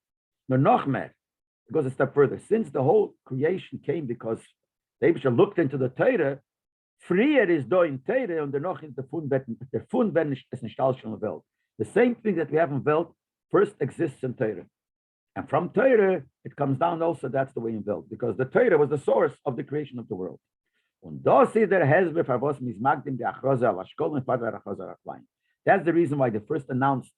no noch mehr. It goes a step further. Since the whole creation came because David looked into the Torah, früher is da in Torah und noch in der Fund werden es nicht alles schon in der Welt. The same thing that we have in Welt first exists in Torah. And from Torah, it comes down also, that's the way in Welt, because the Torah was the source of the creation of the world. Und das ist der Hezbe, für was mismagdim die Achroza al Ashkol und Vater Achroza al Klein. That's the reason why they first announced,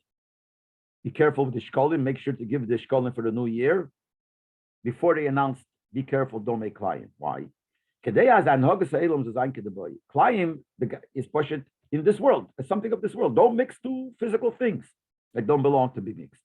be careful with the Shkolim, make sure to give the Shkolim for the new year, before they announced, be careful, don't make Klayim. Why? Klayim is pushed in this world, as something of this world. Don't mix two physical things that don't belong to be mixed.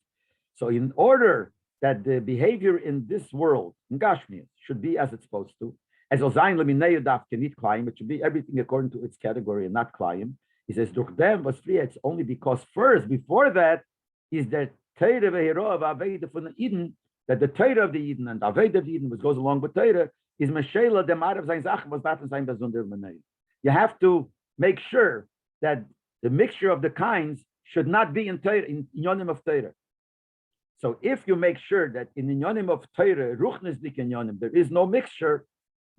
So in order that the behavior in this world, in Gashmi, should be as it's supposed to, as Ozayin Leminei Daf Kenit Klayim, it should be everything according to its category and not Klayim. He says, Durch dem was free, it's only because first, before that, is that Teire v'hiro of Aveda from the Eden, that the Torah of the Eden and Aved of the Eden, which goes along with Torah, is Meshela Demarav Zain Zach was that Zain Bazundir Menei. You have to make sure that the mixture of the kinds should not be in Torah, in Yonim of Torah. So if you make sure that in the Yonim of Torah, Ruchnis Dik Yonim, there is no mixture,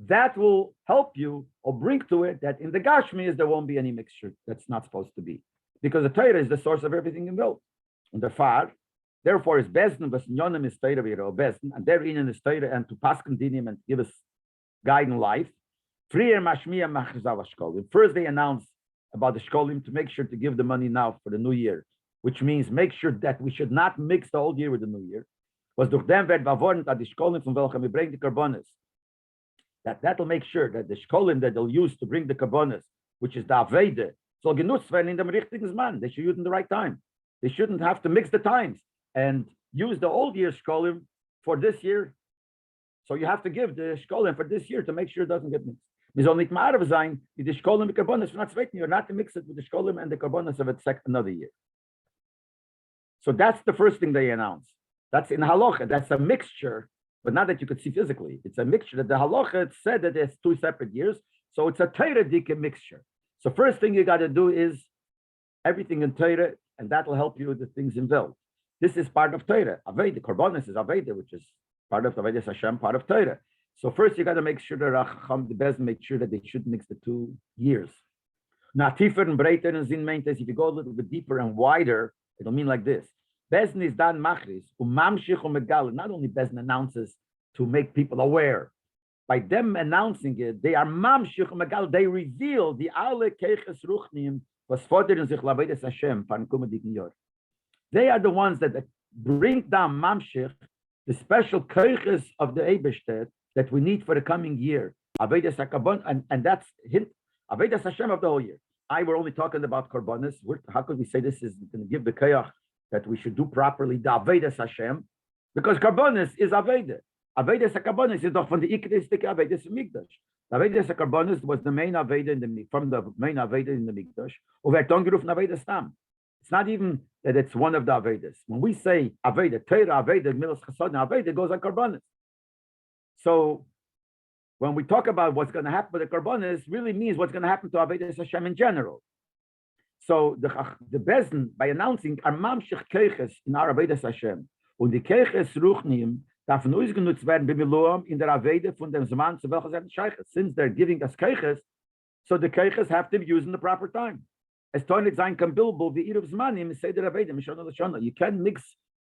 that will help you or bring to it that in the Gashmis there won't be any mixture that's not supposed to be. Because the Torah is the source of everything in the world. And the Far, therefore, is Bezdin, was Yonim is Torah, Bezdin, and their in is Torah, and to pass continuum and give us guide in life. Freer Mashmiya Machzav Shkolim. First, they announced about the Shkolim to make sure to give the money now for the new year, which means make sure that we should not mix the old year with the new year. Was durch dem werd beworben, that the Shkolim from welchem we bring the Karbonis. That'll make sure that the Shkolim that they'll use to bring the Karbonis, which is the Avede, soll genutzt werden in dem richtigen Zman. They should use it in the right time. They shouldn't have to mix the times and use the old year Shkolim for this year. So you have to give the Shkolim for this year to make sure it doesn't get mixed. Wir sollen nicht ma'arav sein, with the Shkolim and the Karbonis for not zweiten year, not to mix it with the Shkolim and the Karbonis of another year. So that's the first thing they announce. That's in Halacha. That's a mixture, but not that you could see physically. It's a mixture that the Halacha said that there's 2 separate years. So it's a Torah dike mixture. So first thing you got to do is everything in Torah, and that'll help you with the things in Vel. This is part of Torah. Aveda, Karbonis is Aveda, which is part of Aveda Hashem, part of Torah. So first you got to make sure the Racham, the Bez, make sure that they shouldn't mix the 2 years. Now, tiefer and breiter and zin meint if you go a little bit deeper and wider, it'll mean like this. Bezn is dan machris, mamshich megal. Not only Bezn announces to make people aware. By them announcing it, they are mamshich megal. They reveal the ale keches ruchnim was fordern sich lavedes Hashem pan kumedik yor. They are the ones that bring down mamshich, the special keches of the Eibeshtet that we need for the coming year. Avedas hakabon, and that's hint. Avedas Hashem of the whole year. We're only talking about karbonis. How could we say this is going to give the kayach that we should do properly the Avedas Hashem? Because karbonis is Aveda. Avedas HaKarbonis is from the Ikristik Avedas Mikdash. Avedas HaKarbonis was the main Aveda from the main Aveda in the Mikdash. Over Tongeruf Avedas Tam. It's not even that it's one of the Avedas. When we say Aveda, Teira Aveda, Milos Chasod Aveda, it goes on Karbonis. So when we talk about what's going to happen with the Karbonis, really means what's going to happen to Avodas Hashem in general. So the Bezen, by announcing our Mamshich Keiches in our Avodas Hashem, und die Keiches Ruchnim darf nur genutzt werden bimiluam in der Avede von dem Zman zu welcher sind Sheiches. Since they're giving us Keiches, so the Keiches have to be used in the proper time. As Toinit sein kann billable wie Iruv Zmanim say the Avede Mishana Lashana. You can't mix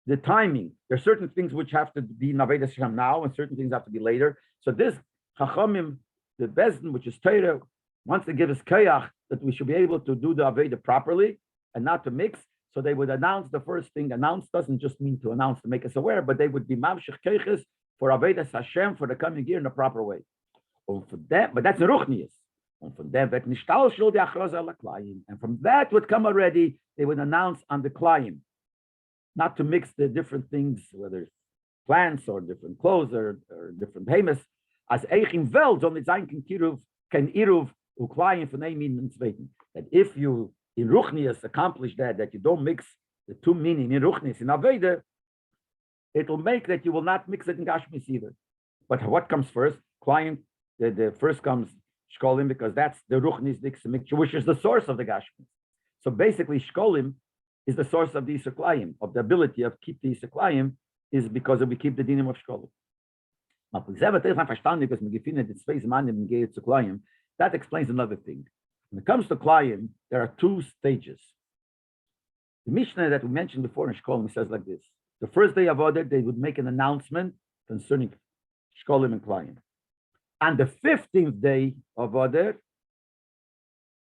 the timing. There are certain things which have to be in Avodas Hashem now, and certain things have to be later. So this Chachamim, the Bezdin, which is Torah, wants to give us Kayach that we should be able to do the Aveda properly and not to mix. So they would announce the first thing. Announce doesn't just mean to announce to make us aware, but they would be Mamshech Keiches for Avedas Hashem for the coming year in a proper way. And for that, but that's Ruchnius. And from them, and from that would come already, they would announce on the Klayim, not to mix the different things, whether it's plants or different clothes or different hemes. As Eichim Welt, can Iruv Uklayim for Neimin and Zweiten. That if you in Ruchnius accomplish that you don't mix the two meaning in Ruchnius in Aveda, it will make that you will not mix it in Gashmis either. But what comes first? Klayim, the first comes Shkolim, because that's the Ruchnis mixture, which is the source of the Gashmis. So basically, Shkolim is the source of the Isaklayim, of the ability of keep the Isaklayim, is because we keep the dinim of Shkolim. That explains another thing. When it comes to Klayim, there are two stages. The Mishnah that we mentioned before in Shkolim says like this. The first day of Oded, they would make an announcement concerning Shkolim and Klayim. On the 15th day of Oded,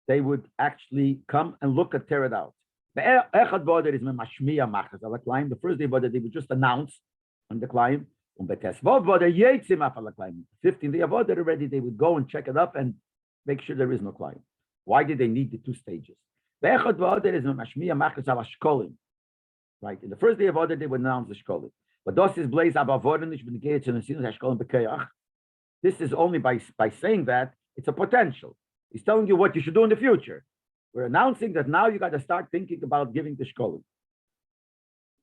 they would actually come and look at tear it out. The Echad Oded is Mashmiya Machas al Klayim. The first day of Oded, they would just announce on the Klayim. On the 15th day of Oded already, they would go and check it up and make sure there is no Klayim. Why did they need the two stages? The Echad Oded is Mashmiya Machas al Shkolim. Right? In the first day of Oded, they would announce the Shkolim. But this is Blaze Abavorinich Benegayet and Sinus Hashkolim Bekayach. This is only by saying that it's a potential. He's telling you what you should do in the future. We're announcing that now you got to start thinking about giving the shkolim.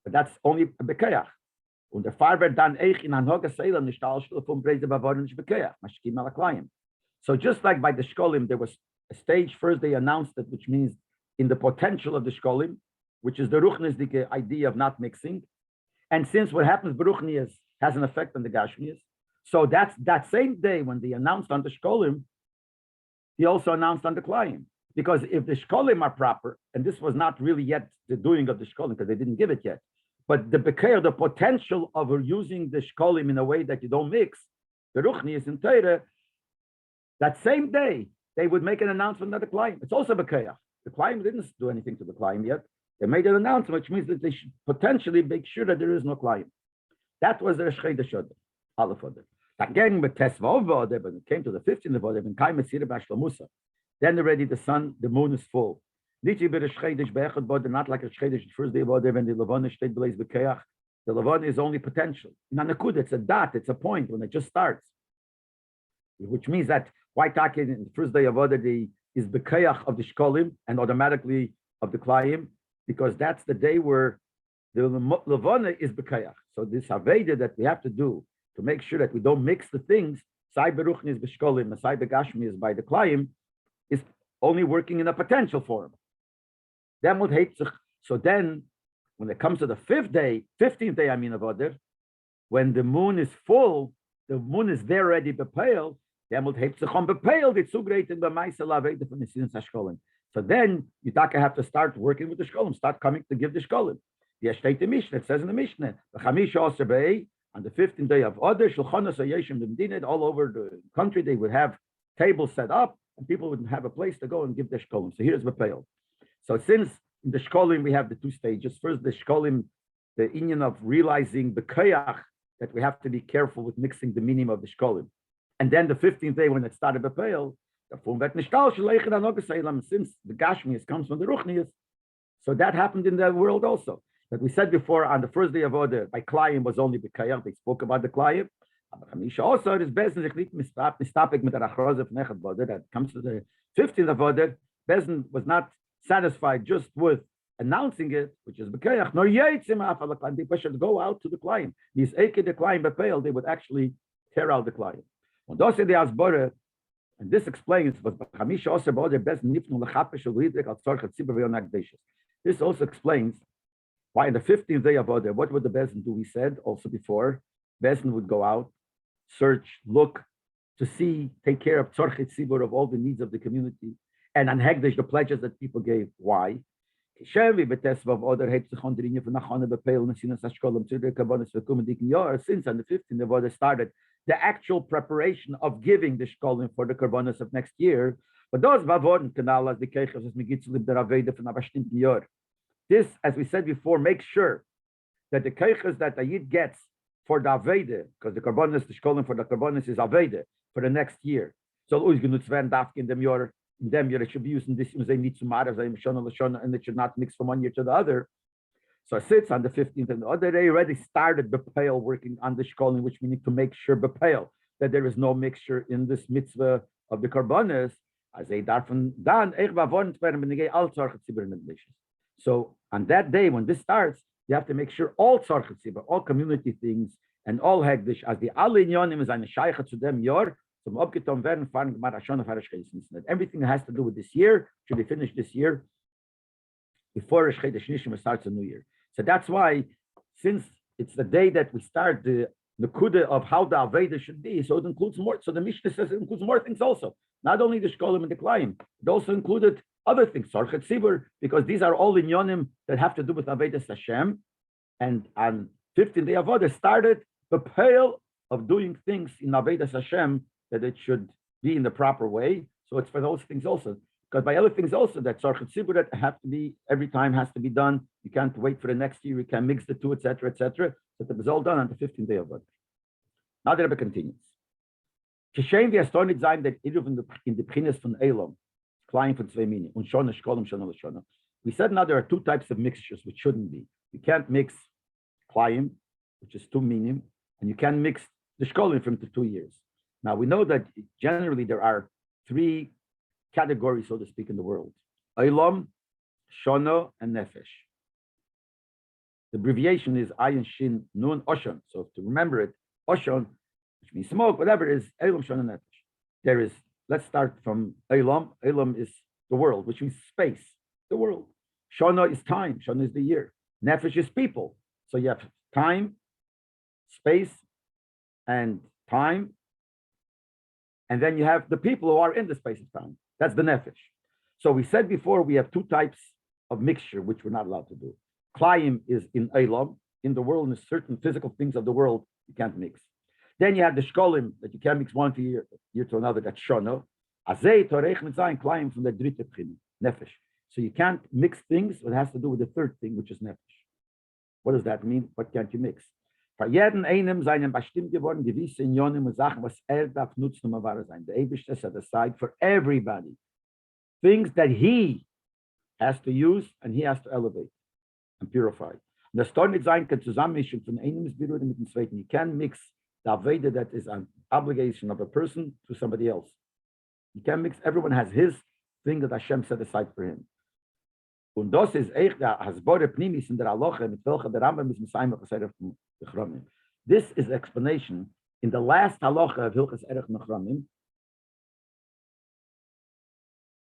But that's only a bekayach. Und der Farber dann eich in anhoga seilem nicht ausstelle vom Preise bewahren nicht bekayach. Mashkim ala klayim. So just like by the shkolim, there was a stage first they announced it, which means in the potential of the shkolim, which is the ruchnisdike idea of not mixing. And since what happens beruchnias has an effect on the gashmias, so that's that same day when they announced on the shkolim, he also announced on the klayim. Because if the shkolim are proper, and this was not really yet the doing of the shkolim because they didn't give it yet, but the bekayah, the potential of using the shkolim in a way that you don't mix, the ruchni is in Torah, that same day, they would make an announcement of the klayim. It's also bekayah. The klayim didn't do anything to the klayim yet. They made an announcement, which means that they should potentially make sure that there is no klayim. That was the Reshchei Deshod, Aleph Odeh. Again, with Tesvav Odeh, when it came to the 15th of Odeh, when Kai Mesira B'Ashlamusa, then already the moon is full. Not like a Reshchei the first day of Odeh, when the Levana steht Blaze B'Keach. The Levana is only potential. In Anakud, it's a dot, it's a point when it just starts. Which means that why Taki in the first day of Odeh is B'Keach of the Shkolim and automatically of the Klayim, because that's the day where the Levana is B'Keach. So this Aveda that we have to do to make sure that we don't mix the things, Sai Beruchni is B'Shkolim, Sai B'Gashmi is by the Klayim, is only working in a potential form. So then, when it comes to the 15th day, of Odeh, when the moon is full, the moon is there already bepale, so then you have to start working with the shkolim, start coming to give the shkolim. It says in the Mishnah, on the 15th day of Odeh, all over the country, they would have tables set up, and people would have a place to go and give their shkolim. So here's the pale. So since in the shkolim we have the two stages, first the shkolim, the inyan of realizing the kayach, that we have to be careful with mixing the meaning of the shkolim. And then the 15th day when it started the pale, since the gashmias comes from the ruchnias, so that happened in the world also. That we said before on the first day of Odeh, by Klayim was only B'Kayach, they spoke about the Klayim. Also, it is Bezen that comes to the 15th of Odeh, Bezen was not satisfied just with announcing it, which is B'Kayach, nor Yitzim Afal Klayim, they should go out to the Klayim. These Eke the Klayim B'Peil, they would actually tear out the client. Und das ist die Asbore, and this explains was Chamisha also about the best nifnu lechapesh ulidrik al tzorchet tzibur ve'onagdeshes. This also explains why in the 15th day of Adar, what would the Bezdin do? We said also before, Bezdin would go out, search, look, to see, take care of tzorchet tzibur, of all the needs of the community, and on Hegdesh, the pledges that people gave. Why? Since on the 15th of Adar started the actual preparation of giving the shkolim for the karbonos of next year, but those bavon canal as the keiches as migitzlim der aveda from a bestimmten year. This, as we said before, makes sure that the keiches that the yid gets for the aveda, because the karbonos, the shkolim for the karbonos is aveda for the next year. So always genutzt werden darf in them year. In them year it should be used in this they need to matter and it should not mix from one year to the other. So it sits on the 15th, and the other day already started Bepale working on the shkolim, which we need to make sure Bepale that there is no mixture in this mitzvah of the karbonos. So on that day when this starts, you have to make sure all tzarchet tzibur, all community things, and all hegdish as the alle inyonim is eine shaycha to them yor. That everything that has to do with this year should be finished this year before Rosh Chodesh Nishim starts a new year. So that's why, since it's the day that we start the Nekuda of how the Aveda should be, so it includes more. So the Mishnah says it includes more things also. Not only the Shkolim and the Klayim, it also included other things, Tzorchet Tzibur, because these are all inyonim that have to do with Avedas Hashem. And on 15th day of Aveda started the pale of doing things in Avedas Hashem that it should be in the proper way. So it's for those things also. Because by other things also, that tzarchet tzibur that have to be, every time has to be done. You can't wait for the next year. You can mix the two, etc., etc. So that was all done on the 15th day of Adar. Now the Rebbe continues. Kishem v'astornit zayin that iruv in the pchines von Elam, klein von zwei mini, und shona shkolim shona l'shona. We said now there are two types of mixtures which shouldn't be. You can't mix klein, which is 2 minim, and you can't mix the shkolim from the 2 years. Now we know that generally there are 3 categories, so to speak, in the world: Olam, Shona, and Nefesh. The abbreviation is Ayin Shin Nun Oshon. So to remember it, Oshon, which means smoke, whatever it is, Olam, Shona, Nefesh. There is. Let's start from Olam. Olam is the world, which means space, the world. Shona is time. Shona is the year. Nefesh is people. So you have time, space, and time. And then you have the people who are in the space of time. That's the nefesh. So we said before we have 2 types of mixture, which we're not allowed to do. Klayim is in Elam, in the world, in certain physical things of the world, you can't mix. Then you have the shkolim, that you can't mix one year to another, that's shono. Azay torech mitzayin klayim from the dritte pchina, nefesh. So you can't mix things that has to do with the 3rd thing, which is nefesh. What does that mean? What can't you mix? For jeden einem seinen bestimmt geworden gewisse Unionen und Sachen, was darf nutzen, wahr sein. The Eibishter set aside for everybody things that he has to use and he has to elevate and purify. Und das soll nicht sein, kann Zusammenmischung von einem Berühren mit dem Zweiten. You can mix the Aveda that is an obligation of a person to somebody else. You can mix, everyone has his thing that Hashem set aside for him. Und das ist echt der Hasbore Pnimis in der Aloche, mit welcher der Rambam ist Messiah Mechaseret von Chramim. This is explanation in the last halacha of Hilchas Erech Nechramim.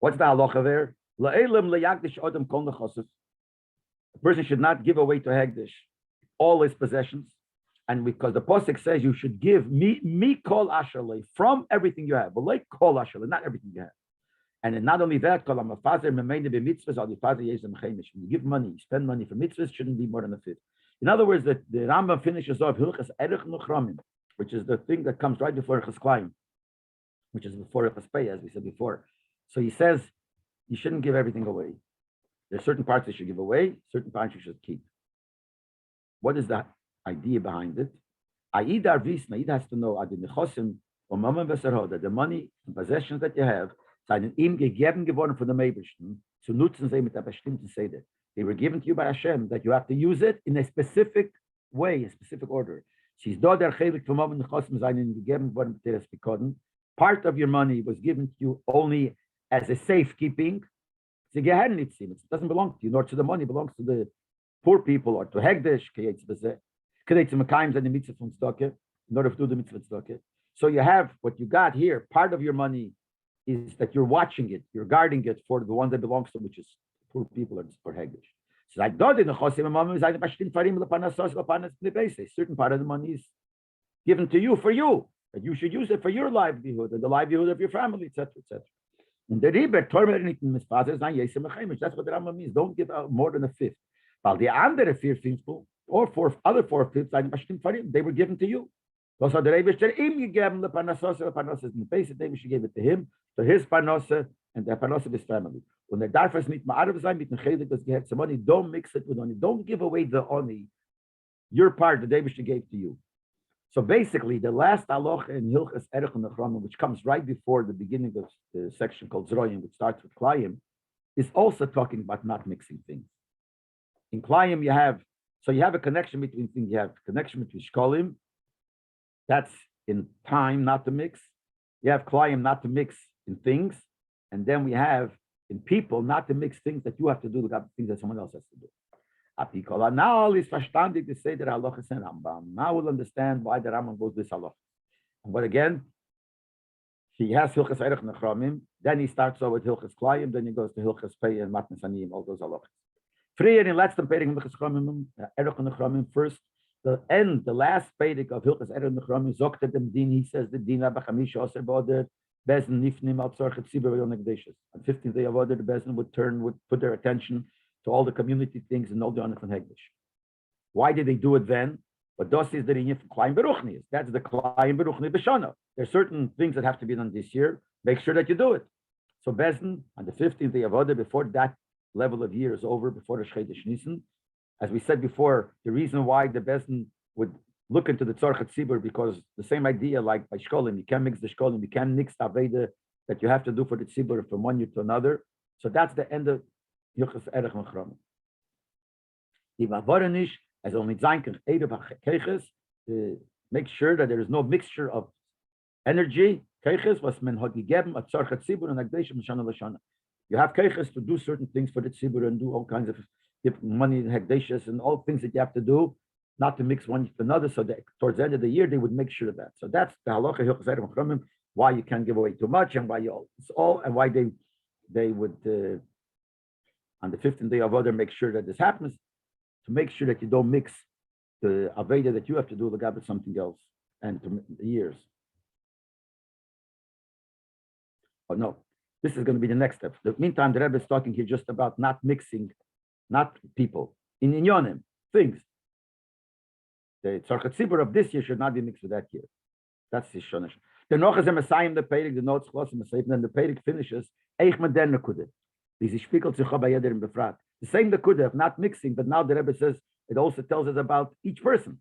What's the halacha there? La'elim leyagdish odem kol nechosef. A person should not give away to Hegdish all his possessions, and because the Pasuk says you should give me kol asherle, from everything you have, but like kol asherle, not everything you have. And then not only that, when you give money, you spend money for mitzvahs, shouldn't be more than a 5th. In other words, the Rambam finishes off Hilchas Erech Nuchramim, which is the thing that comes right before Hilchas Klayim, which is before Hilchas Pei, as we said before. So he says you shouldn't give everything away. There are certain parts you should give away, certain parts you should keep. What is the idea behind it? Aid has to know that the money and possessions that you have seien ihm gegeben geworden von dem Eibishten, zu nutzen sie mit der bestimmten Seder. They were given to you by Hashem, that you have to use it in a specific way, a specific order. She's da der Chelik vom Omen Nechosm seinen gegeben worden, part of your money was given to you only as a safekeeping. It doesn't belong to you, nor to the money, it belongs to the poor people or to Hegdish, in order to do the mitzvah tzedakah. So you have what you got here. Part of your money is that you're watching it, you're guarding it for the one that belongs to, which is poor people or Hegdish. So like certain part of the money is given to you for you, that you should use it for your livelihood and the livelihood of your family, etc., etc. And the riber that's what the Rambam means. Don't give out more than a fifth. While the other 4 people or other 4/5, they were given to you. Those are the Rebbe ihm gegeben, the Parnasse is in the base, the Rebbe gave it to him, to his Parnasse, and the Parnasse of his family. When the darf es nicht ma'arav sein, mit dem Chelik, das gehört some money, don't mix it with money. Don't give away the money, your part, the Rebbe gave to you. So basically, the last halacha in Hilchas Erech and Nechromim, which comes right before the beginning of the section called Zroyim, which starts with Klayim, is also talking about not mixing things. In Klayim, you have a connection between things. You have a connection between Shkolim, that's in time not to mix. You have Klayim not to mix in things. And then we have in people not to mix things that you have to do, things that someone else has to do. Now is verstandig to say that halacha is in Rambam. Now we'll understand why the Rambam goes this halacha. But again, he has Hilchas Erech Nechromim, then he starts over with Hilchas Klayim, then he goes to Hilchas Pei and Matnas Aniyim, all those halachas. Frier in letzten Perek Hilchas Klayim, Erech Nechromim first. The last Perek of Hilchas Erech Nechromim, Zokter dem Din, he says the Din Abachamish Oser Boder, Bezin Nifnim Al Tzorchet Tzibur Yonegdeshes. On 15th day of order, the Bezin would put their attention to all the community things and all the Onech and Hegdish. Why did they do it then? But das is the Rinyan from Klein Beruchni. That's the Klein Beruchni B'Shana. There's certain things that have to be done this year. Make sure that you do it. So Bezin, on the 15th day of order, before that level of year is over, before the Shchedesh Nisan, as we said before, the reason why the Bezin would look into the Tzorchet Tzibur, because the same idea like by Shkolim, you can't mix the Shkolim, you can't mix the Aveda that you have to do for the Tzibur from one year to another. So that's the end of Hilchas Erech Nechromim. Die Mavorenish, as only Zainken Erev HaKeches, make sure that there is no mixture of energy. Keches was men hat gegeben at Tzorchet Tzibur and Agdeshim Shana Lashana. You have keches to do certain things for the Tzibur and do all kinds of give money and Hagdeshes and all things that you have to do, not to mix one with another. So that towards the end of the year, they would make sure of that. So that's the halacha Hilchas Erech Nechromim, why you can't give away too much and why and why they would on the 15th day of order make sure that this happens, to make sure that you don't mix the Aveda that you have to do with something else and to the years. Oh no, this is going to be the next step. In the meantime, the Rebbe is talking here just about not mixing, not people, in inyonim, things. The Tzorchet Tzibur of this year should not be mixed with that year. That's the Shonish. The Nochas Messiah, the Perek, the notes close and then the Perek finishes, Eich Meden Nekude. The same Nekude of not mixing, but now the Rebbe says it also tells us about each person.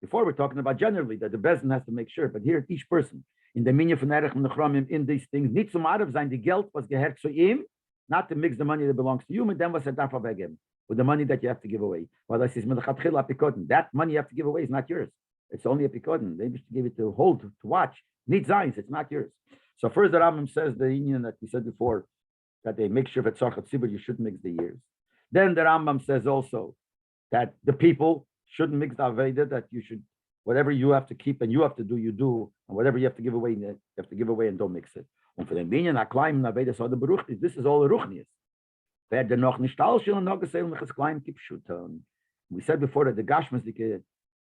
Before we're talking about generally that the Bezin has to make sure, but here each person in the minyan von Erech and Nechromim in these things, nicht zum Arav sein, die Geld was gehört zu ihm, not to mix the money that belongs to you, and then was darf weggeben with the money that you have to give away. Well, that says that money you have to give away is not yours. It's only a pikoden. They used to give it to hold, to watch. Need signs, it's not yours. So first the Rambam says the union that we said before, that they make sure for Tzorchet Tzibur you shouldn't mix the years. Then the Rambam says also that the people shouldn't mix the Aveda, that you should, whatever you have to keep and you have to do, you do, and whatever you have to give away, you have to give away and don't mix it. And for the Binyan, Aklayim, Aveda, so the Beruchnis, this is all a Ruchnis. We said before that the Gashmas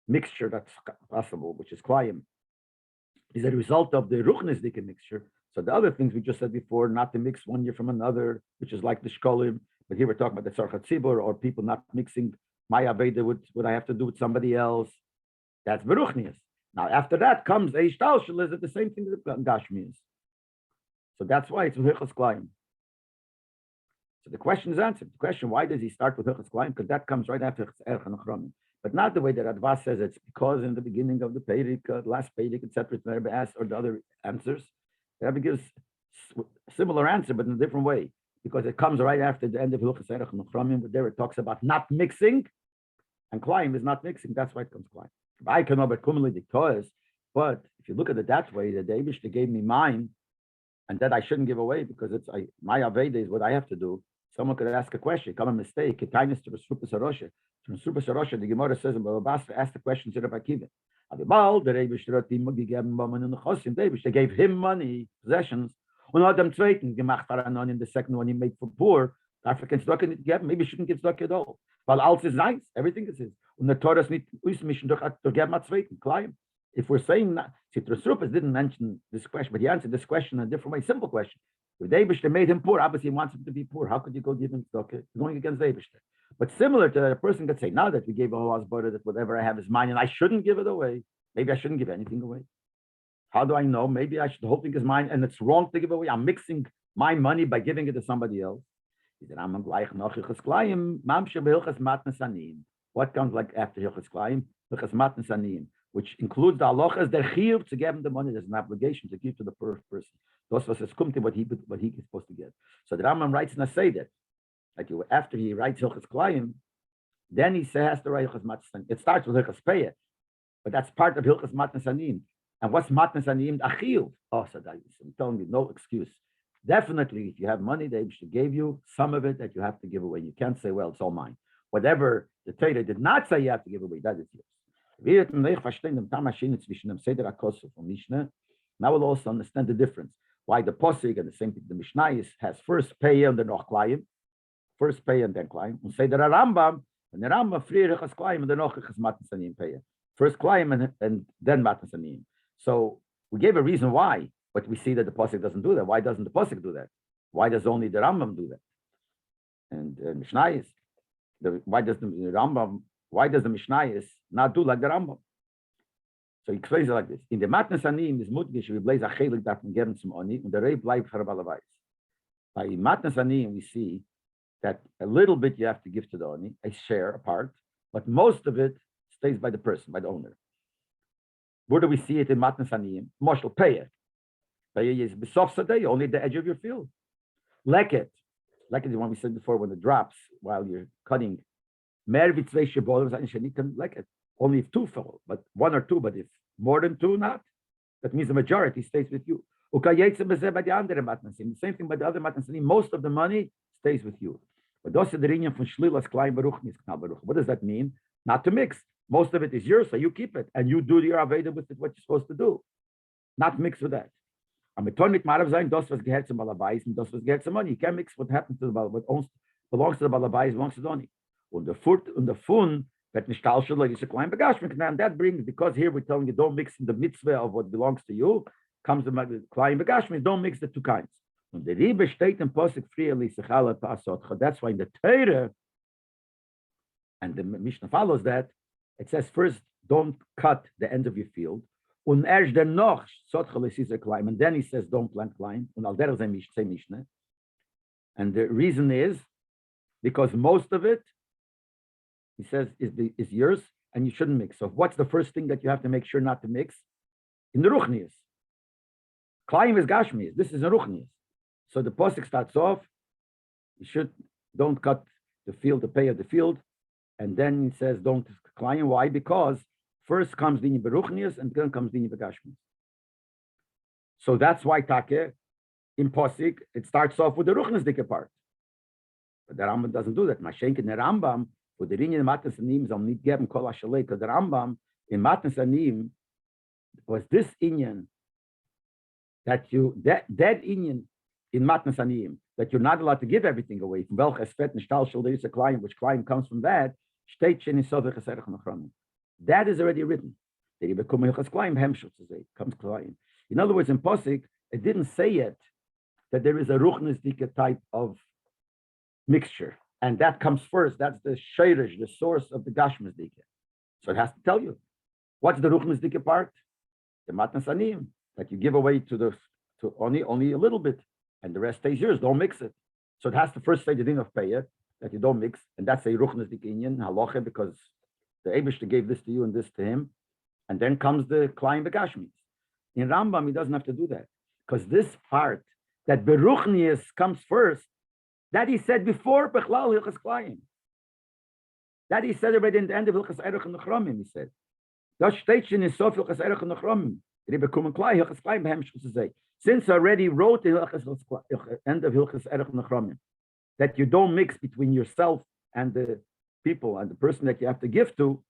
mixture that's possible, which is Klayim, is a result of the Ruchnis mixture. So the other things we just said before, not to mix one year from another, which is like the Shkolim, but here we're talking about the Tzorchet Tzibur, or people not mixing my Aveda with what I have to do with somebody else. That's Beruchnias. Now after that comes a Shtalshel, is it the same thing that Gashmi is? So that's why it's Hilchas Klayim. So the question is answered. The question, why does he start with Hilchas Klayim? Because that comes right after Erech and Nechromim. But not the way that Advas says it's because in the beginning of the Perek, last Perek, etc., the Rebbe asked, or the other answers. The Rebbe gives a similar answer, but in a different way, because it comes right after the end of Hilchas Erech and Nechromim, where there it talks about not mixing, and Klayim is not mixing. That's why it comes Klayim. I can know about Kumuli Diktois, but if you look at it that way, the Davish, they gave me mine, and that I shouldn't give away because it's my Aveda is what I have to do. Someone could ask a question, come a mistake, kindness to Rasrupa Sarosha. From Rasrupa Sarosha, the Gemara says, ask the question to Rabbi Kiva. They gave him money, possessions. Und hat dem zweiten gemacht, in the second one he made for poor. Africans nicht geben, maybe shouldn't give tzedakah at all. Weil alles ist nice, everything is his. Und the Torah ist nicht ausmischen durch geben a zweiten, klein. If we're saying that, Rasrupa didn't mention this question, but he answered this question in a different way, simple question. If David made him poor, obviously he wants him to be poor. How could you go give him tzedakah? Going against David. But similar to that, a person could say, now that we gave a whole butter, that whatever I have is mine, and I shouldn't give it away. Maybe I shouldn't give anything away. How do I know? Maybe I should, the whole thing is mine, and it's wrong to give away. I'm mixing my money by giving it to somebody else. What comes like after Hilchas Klayim? Hilchas Matnas Aniyim, which includes the halachas, their chiyuv to give him the money. There's an obligation to give to the poor person. Those was his kumti, what he's supposed to get. So the Rambam writes in a Seder, like after he writes Hilchas Klayim, then he has to write Hilchas Matnas Aniyim. It starts with Hilchas Peyah, but that's part of Hilchas Matnas Aniyim. And what's Matnas Aniyim? Achiyuv. Oh, so I'm telling you, no excuse. Definitely, if you have money, they gave you some of it that you have to give away. You can't say, well, it's all mine. Whatever the Torah did not say you have to give away, that is yours. Now we'll also understand the difference. Why the Posig and the same thing, the Mishnah has first pay and then noch Klayim. First pay and then Klayim. And say that Rambam, and the Rambam, früher Chas Klayim, and then noch Chas Matnas Aniyim pay. First Klayim and then Matnas Aniyim. So we gave a reason why, but we see that the Posig doesn't do that. Why doesn't the Posig do that? Why does only the Rambam do that? And Mishnah why does the Rambam, why does the Mishnah not do like the Rambam? So he explains it like this. In the Matnas Aniyim is mutgish, we blaze a chelik that can get him some money, and the Leib for Rabbi. By Matnas Aniyim, we see that a little bit you have to give to the Oni, a share, a part, but most of it stays by the person, by the owner. Where do we see it in Matnas Aniyim? Moshel Peyah. Peyah is besof sadeh, only the edge of your field. Leket is the one we said before, when it drops while you're cutting. Mer vitzvei shebolim zayin leket. Only if two fall, but one or two, but if more than two, not. That means the majority stays with you. The same thing by the other matnasanim. Most of the money stays with you. But what does that mean? Not to mix. Most of it is yours, so you keep it, and you do your aveda with it, what you're supposed to do. Not mix with that. What money. You can't mix what happens to the balabais. What belongs to the balabais belongs to the oni. And the fun that and that brings, because here we're telling you don't mix in the mitzvah of what belongs to you, comes the Klein Begashmi, don't mix the two kinds. And the Ribe steht in Posik freely, that's why in the Torah, and the Mishnah follows that, it says first, don't cut the end of your field. And then he says, don't plant Klein. And the reason is, because most of it, he says, is yours, and you shouldn't mix. So what's the first thing that you have to make sure not to mix? In the Ruchnias. Klein is Gashmias. This is a Ruchnias. So the Posik starts off, don't cut the field, the pay of the field, and then he says, don't Klein. Why? Because first comes Dini Beruchnias, and then comes Dini Begashmias. So that's why Take, in Posik, it starts off with the Ruchnias dike part. But the Rambam doesn't do that. Mashenk in the Rambam, for the Rinyan Matnas Aniyim, so need geben kol hashalei, because the Rambam in Matnas Aniyim was this Inyan that Inyan in Matnas Aniyim, that you're not allowed to give everything away. From welches fet and shtal shul, there is a client, which client comes from that. That is already written. Comes client. In other words, in Posik, it didn't say yet that there is a ruchnisdike type of mixture. And that comes first. That's the sheirish, the source of the gashmas dike. So it has to tell you. What's the ruchnas dike part? The matnas aniyim, that you give away to only a little bit, and the rest stays yours. Don't mix it. So it has to first say the din of payah, that you don't mix, and that's a ruchnas dike inyan halacha, because the Eibishter gave this to you and this to him, and then comes the klein begashmis. In Rambam, he doesn't have to do that, because this part that beruchnius comes first. That he said before Bechlal Hilchas Klayim. That he said already in the end of Hilchas Erech and Nechromim, he said. Das steht in Sof Hilchas Erech and Nechromim. Hilchas Klayim. Since I already wrote the end of Hilchas Erech and Nechromim, that you don't mix between yourself and the people and the person that you have to give to.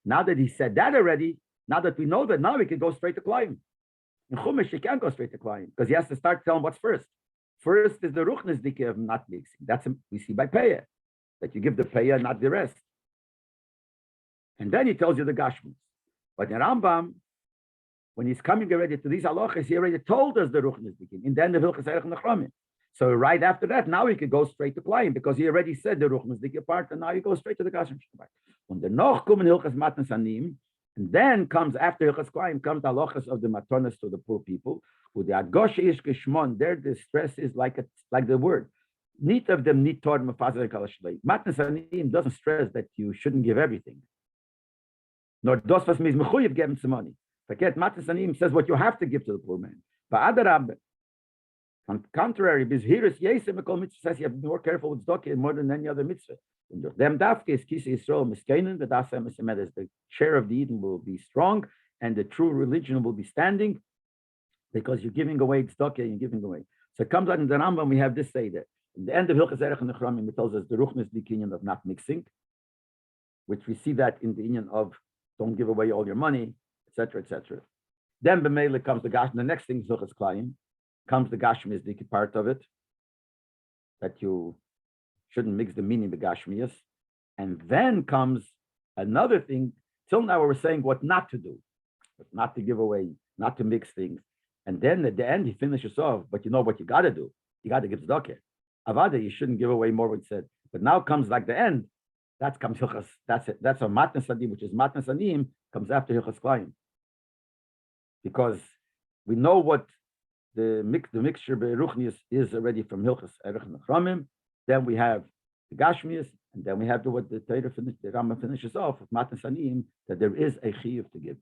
Now that he said that already, now that we know that, now we can go straight to Klein. In Chumash, you can't go straight to Klein because he has to start telling what's first. First is the Ruchnis Dike of not mixing. That's we see by Peah, that you give the Peah, not the rest. And then he tells you the Gashmis. But in Rambam, when he's coming already to these halachas, he already told us the Ruchnis Dike. And then the Hilchas Erech Nechromim. So right after that, now we could go straight to Klein because he already said the Ruchnis Dike part, and now you go straight to the Gashmis part. When the Noch kommen Hilchas Matnas Anim, and then comes after Hilchas Klein, comes the halachas of the Matonas to the poor people. With the Agosh Ish Geshmon, there the stress is like the word. Neat of them need Torah Mefazar Kalashlei. Matnas Anim doesn't stress that you shouldn't give everything. Nor dos was means mechuyev giving some money. Forget Matnas Anim says what you have to give to the poor man. But Adarab, on the contrary, Bizhiris Yesem Ekol Mitzvah says you have to be more careful with tzedakah more than any other mitzvah. Them dafke is Kisi Yisrael Miskainen, the Dasam Esemedes. The share of the Eden will be strong, and the true religion will be standing, because you're giving away tzedakah and you're giving away. So it comes out in the Rambam, we have this Seder. In the end of Hilchas Erech Nechromim, it tells us the Ruchnis Dike of not mixing, which we see that in the union of don't give away all your money, etc., etc. Then B'meile comes the Gash. The next thing is Hilchas Klayim. Comes the Gashmias Dike part of it, that you shouldn't mix the meaning of the Gashmias. And then comes another thing. Till now we're saying what not to do, but not to give away, not to mix things. And then at the end, he finishes off, but you know what you got to do. You got to give tzedakah. Avada, you shouldn't give away more what he said. But now comes like the end. That comes Hilchas. That's it. That's a Matnas Anim, which is Matnas Anim, comes after Hilchas Klayim. Because we know what the mixture Beruchnius is already from Hilchas Erech Nechromim. Then we have the Gashmias, and then we have what the Torah the Rambam finishes off with Matnas Anim, that there is a chiyuv to give.